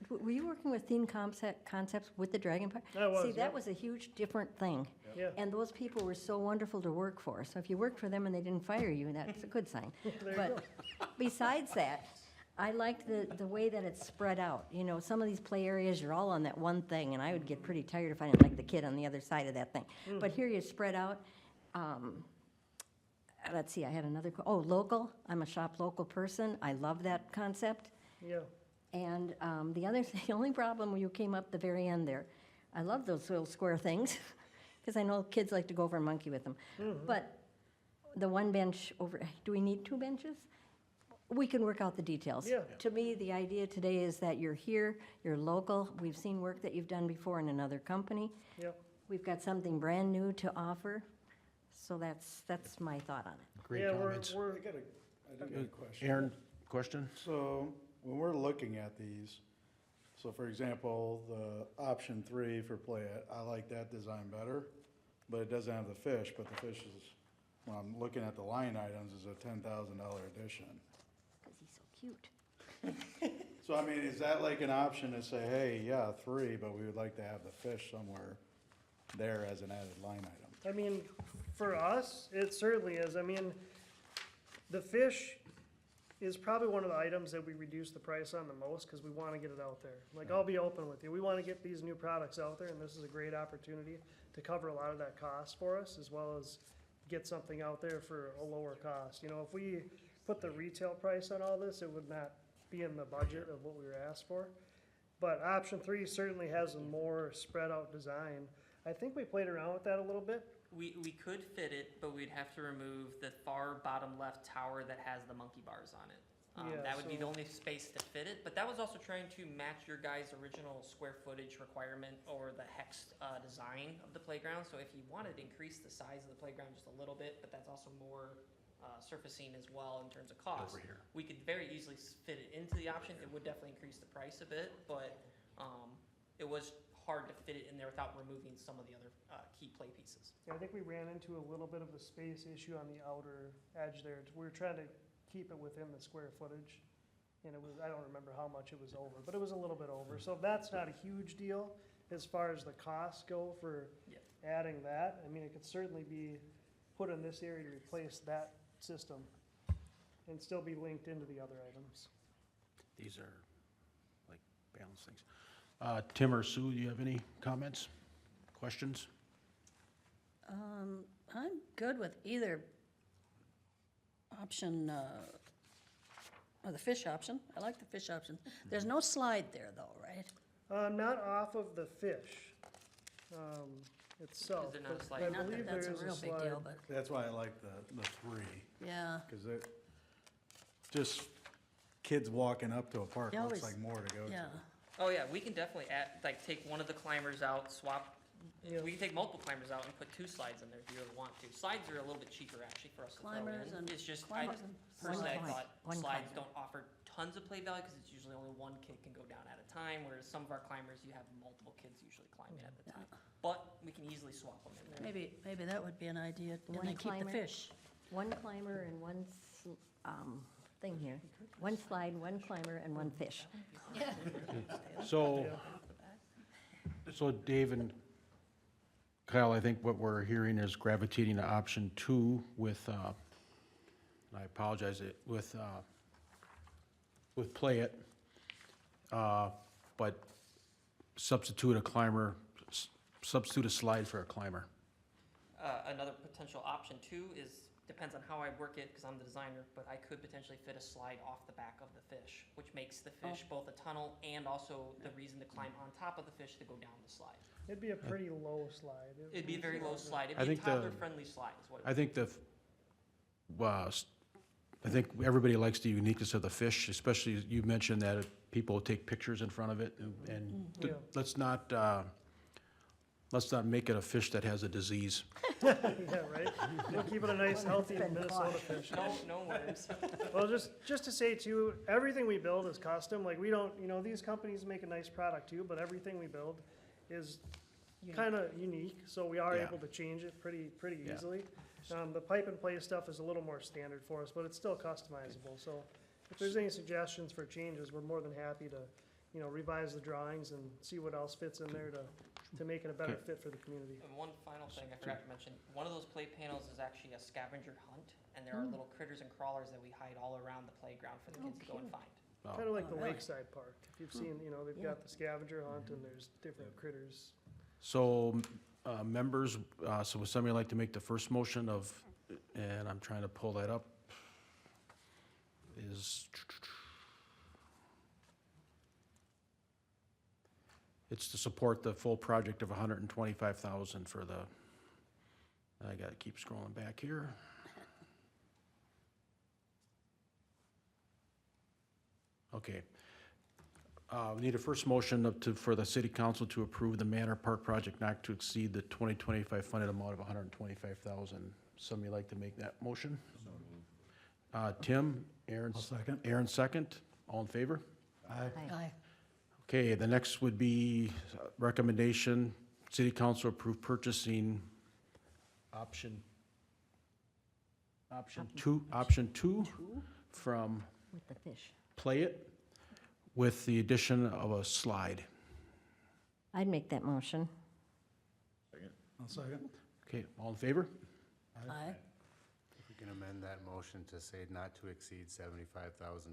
were you working with theme concepts with the Dragon Park? I was, See, yeah. that was a huge different thing. Yeah. And those people were so wonderful to work for. So if you worked for them and they didn't fire you, that's a good sign. There you But besides that, I liked the way that it's spread out. You know, some of these play areas, you're all on that one thing, and I would get pretty tired if I didn't like the kid on the other side of that thing. But here you spread out. Let's see, I had another, local. I'm a shop local person. I love that concept. Yeah. And the only problem when you came up the very end there, I love those little square things, because I know kids like to go over and monkey with them. But the one bench over, do we need 2 benches? We can work out the details. Yeah. To me, the idea today is that you're here, you're local, we've seen work that you've done before in another company. Yep. We've got something brand new to offer, so that's my thought on it. Great Yeah, comments. I do got a question. Aaron, question? So when we're looking at these, so for example, the option 3 for Play It, I like that design better, but it doesn't have the fish, but the fish is, when I'm looking at the line items, is a $10,000 addition. Because he's so cute. So I mean, is that like an option to say, hey, yeah, 3, but we would like to have the fish somewhere there as an added line item? I mean, for us, it certainly is. I mean, the fish is probably one of the items that we reduce the price on the most because we want to get it out there. Like, I'll be open with you. We want to get these new products out there, and this is a great opportunity to cover a lot of that cost for us, as well as get something out there for a lower cost. You know, if we put the retail price on all this, it would not be in the budget of what we were asked for. But option 3 certainly has a more spread out design. I think we played around with that a little bit. We could fit it, but we'd have to remove the far bottom left tower that has the monkey bars on it. Yeah, That would be the so- only space to fit it, but that was also trying to match your guys' original square footage requirement or the hex design of the playground. So if you wanted to increase the size of the playground just a little bit, but that's also more surfacing as well in terms of cost. We could very easily fit it into the option. It would definitely increase the price a bit, but it was hard to fit it in there without removing some of the other key play pieces. Yeah, I think we ran into a little bit of a space issue on the outer edge there. We were trying to keep it within the square footage. And it was, I don't remember how much it was over, but it was a little bit over. So that's not a huge deal as far as the costs go for Yep. adding that. I mean, it could certainly be put in this area to replace that system and still be linked into the other items. These are like balance things. Tim or Sue, do you have any comments, questions? I'm good with either option, or the fish option. I like the fish option. There's no slide there though, right? Not off of the fish itself. Is there not a but slide? I Not that believe there that's is a real big slide. deal, but, That's why I like the 3, yeah. because it, just kids walking up to a park They looks always- like more to go to. Yeah, Oh yeah, we can definitely add, like, take one of the climbers out, swap. Yeah. We can take multiple climbers out and put 2 slides in there if you really want to. Slides are a little bit cheaper actually for us to throw Climbers in. and- It's just, climbers and personally, I one thought climb, one slides climber. don't offer tons of play value because it's usually only one kid can go down at a time, whereas some of our climbers, you have multiple kids usually climbing at the time. But we can easily swap them in there. maybe that would be an idea, and One then keep the climber. fish. One climber and one thing here. One slide, one climber, and one fish. So, Dave and Kyle, I think what we're hearing is gravitating to option 2 with, I apologize, with Play It, but substitute a climber, substitute a slide for a climber. Another potential option too is, depends on how I work it, because I'm the designer, but I could potentially fit a slide off the back of the fish, which makes the fish both a tunnel and also the reason to climb on top of the fish to go down the slide. It'd be a pretty low slide. It'd be a very low slide. I It'd be a think the- toddler-friendly slide is what it would I think I think everybody likes the uniqueness of the fish, especially you mentioned that people take pictures in front of it, and Yeah. let's not, Let's not make it a fish that has a disease. Yeah, right? We'll keep it a nice, healthy Minnesota fish. No worms. Well, just to say too, everything we build is custom, like we don't, these companies make a nice product too, but everything we build is kinda unique, so we are Yeah. able to change it pretty Yeah. easily. The pipe and play stuff is a little more standard for us, but it's still customizable, so if there's any suggestions for changes, we're more than happy to, revise the drawings and see what else fits in there to make it a better Okay. fit for the community. And one final thing I forgot to mention, one of those play panels is actually a scavenger hunt, and there are little critters and crawlers that we hide all around the playground for the kids to go and find. Oh. Kinda like the really? Lakeside Park, if you've seen, they've Yeah. got the scavenger hunt and there's different critters. So, members, so would somebody like to make the first motion of, and I'm trying to pull that up, is, it's to support the full project of $125,000 for the, I gotta keep scrolling back here. Okay. We need a first motion for the city council to approve the Manor Park project not to exceed the 2025 funded amount of $125,000. Somebody like to make that motion? Tim, Aaron. I'll second. Aaron second. All in favor? Aye. Okay, the next would be recommendation, city council approve purchasing option two from With the fish. Play It with the addition of a slide. I'd make that motion. I'll second. Okay, all in favor? Aye. If we can amend that motion to say not to exceed $75,000.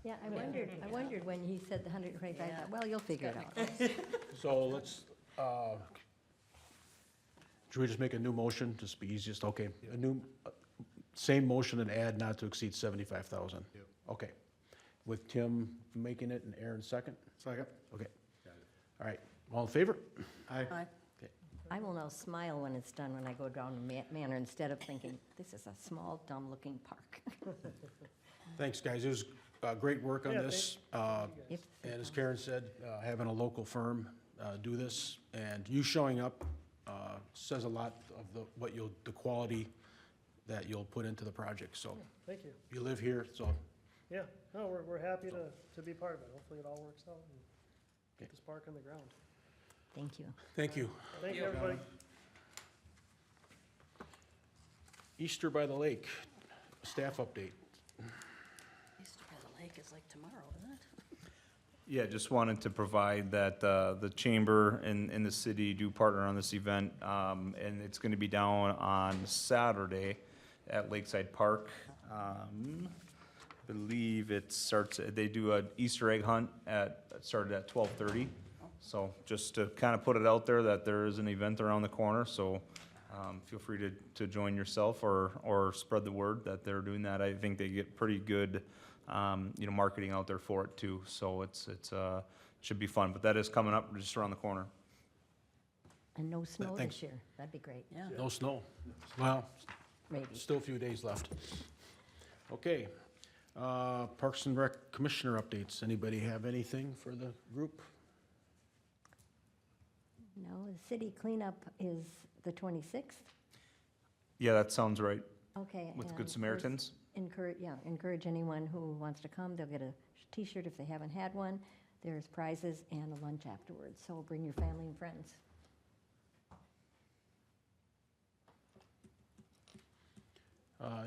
Yeah, I wondered when he said the 125, Yeah. well, you'll figure it out. So let's, should we just make a new motion, just be easiest, okay, a new, same motion and add not to exceed 75,000? Yep. Okay, with Tim making it and Aaron second? Second. Okay. All right, all in favor? Aye. Aye. I will now smile when it's done, when I go down to Manor, instead of thinking, this is a small, dumb-looking park. Thanks, guys, it was great work on Yeah, this. If- And as Karen said, having a local firm do this, and you showing up says a lot of the quality that you'll put into the project, so Thank you. you live here, so, Yeah, no, we're happy to be part of it. Hopefully it all works out and get Okay. this park on the ground. Thank you. thank you. Thank you, everybody. Easter by the Lake, staff update. Easter by the Lake is like tomorrow, isn't it? Yeah, just wanted to provide that the chamber and the city do partner on this event, and it's gonna be down on Saturday at Lakeside Park. Believe it starts, they do an Easter egg hunt started at 12:30. So just to kind of put it out there that there is an event around the corner, so feel free to join yourself or spread the word that they're doing that. I think they get pretty good marketing out there for it too, so it's should be fun, but that is coming up just around the corner. And no snow Thanks. this year. That'd be great, Yeah. No snow. Well, maybe. still a few days left. Okay, Parks and Rec Commissioner updates. Anybody have anything for the group? No, the city cleanup is the 26th. Yeah, that sounds right, Okay. with and Good of Samaritans. course, encourage anyone who wants to come. They'll get a T-shirt if they haven't had one. There's prizes and a lunch afterwards, so bring your family and friends.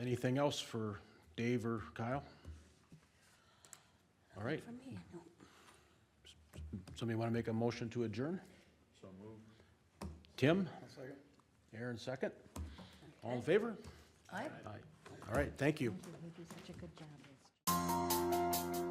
Anything else for Dave or Kyle? All right, For me, no. somebody want to make a motion to adjourn? So moved. Tim? I'll second. Aaron second? All in favor? Aye. Aye. All right, thank you. You do such a good job.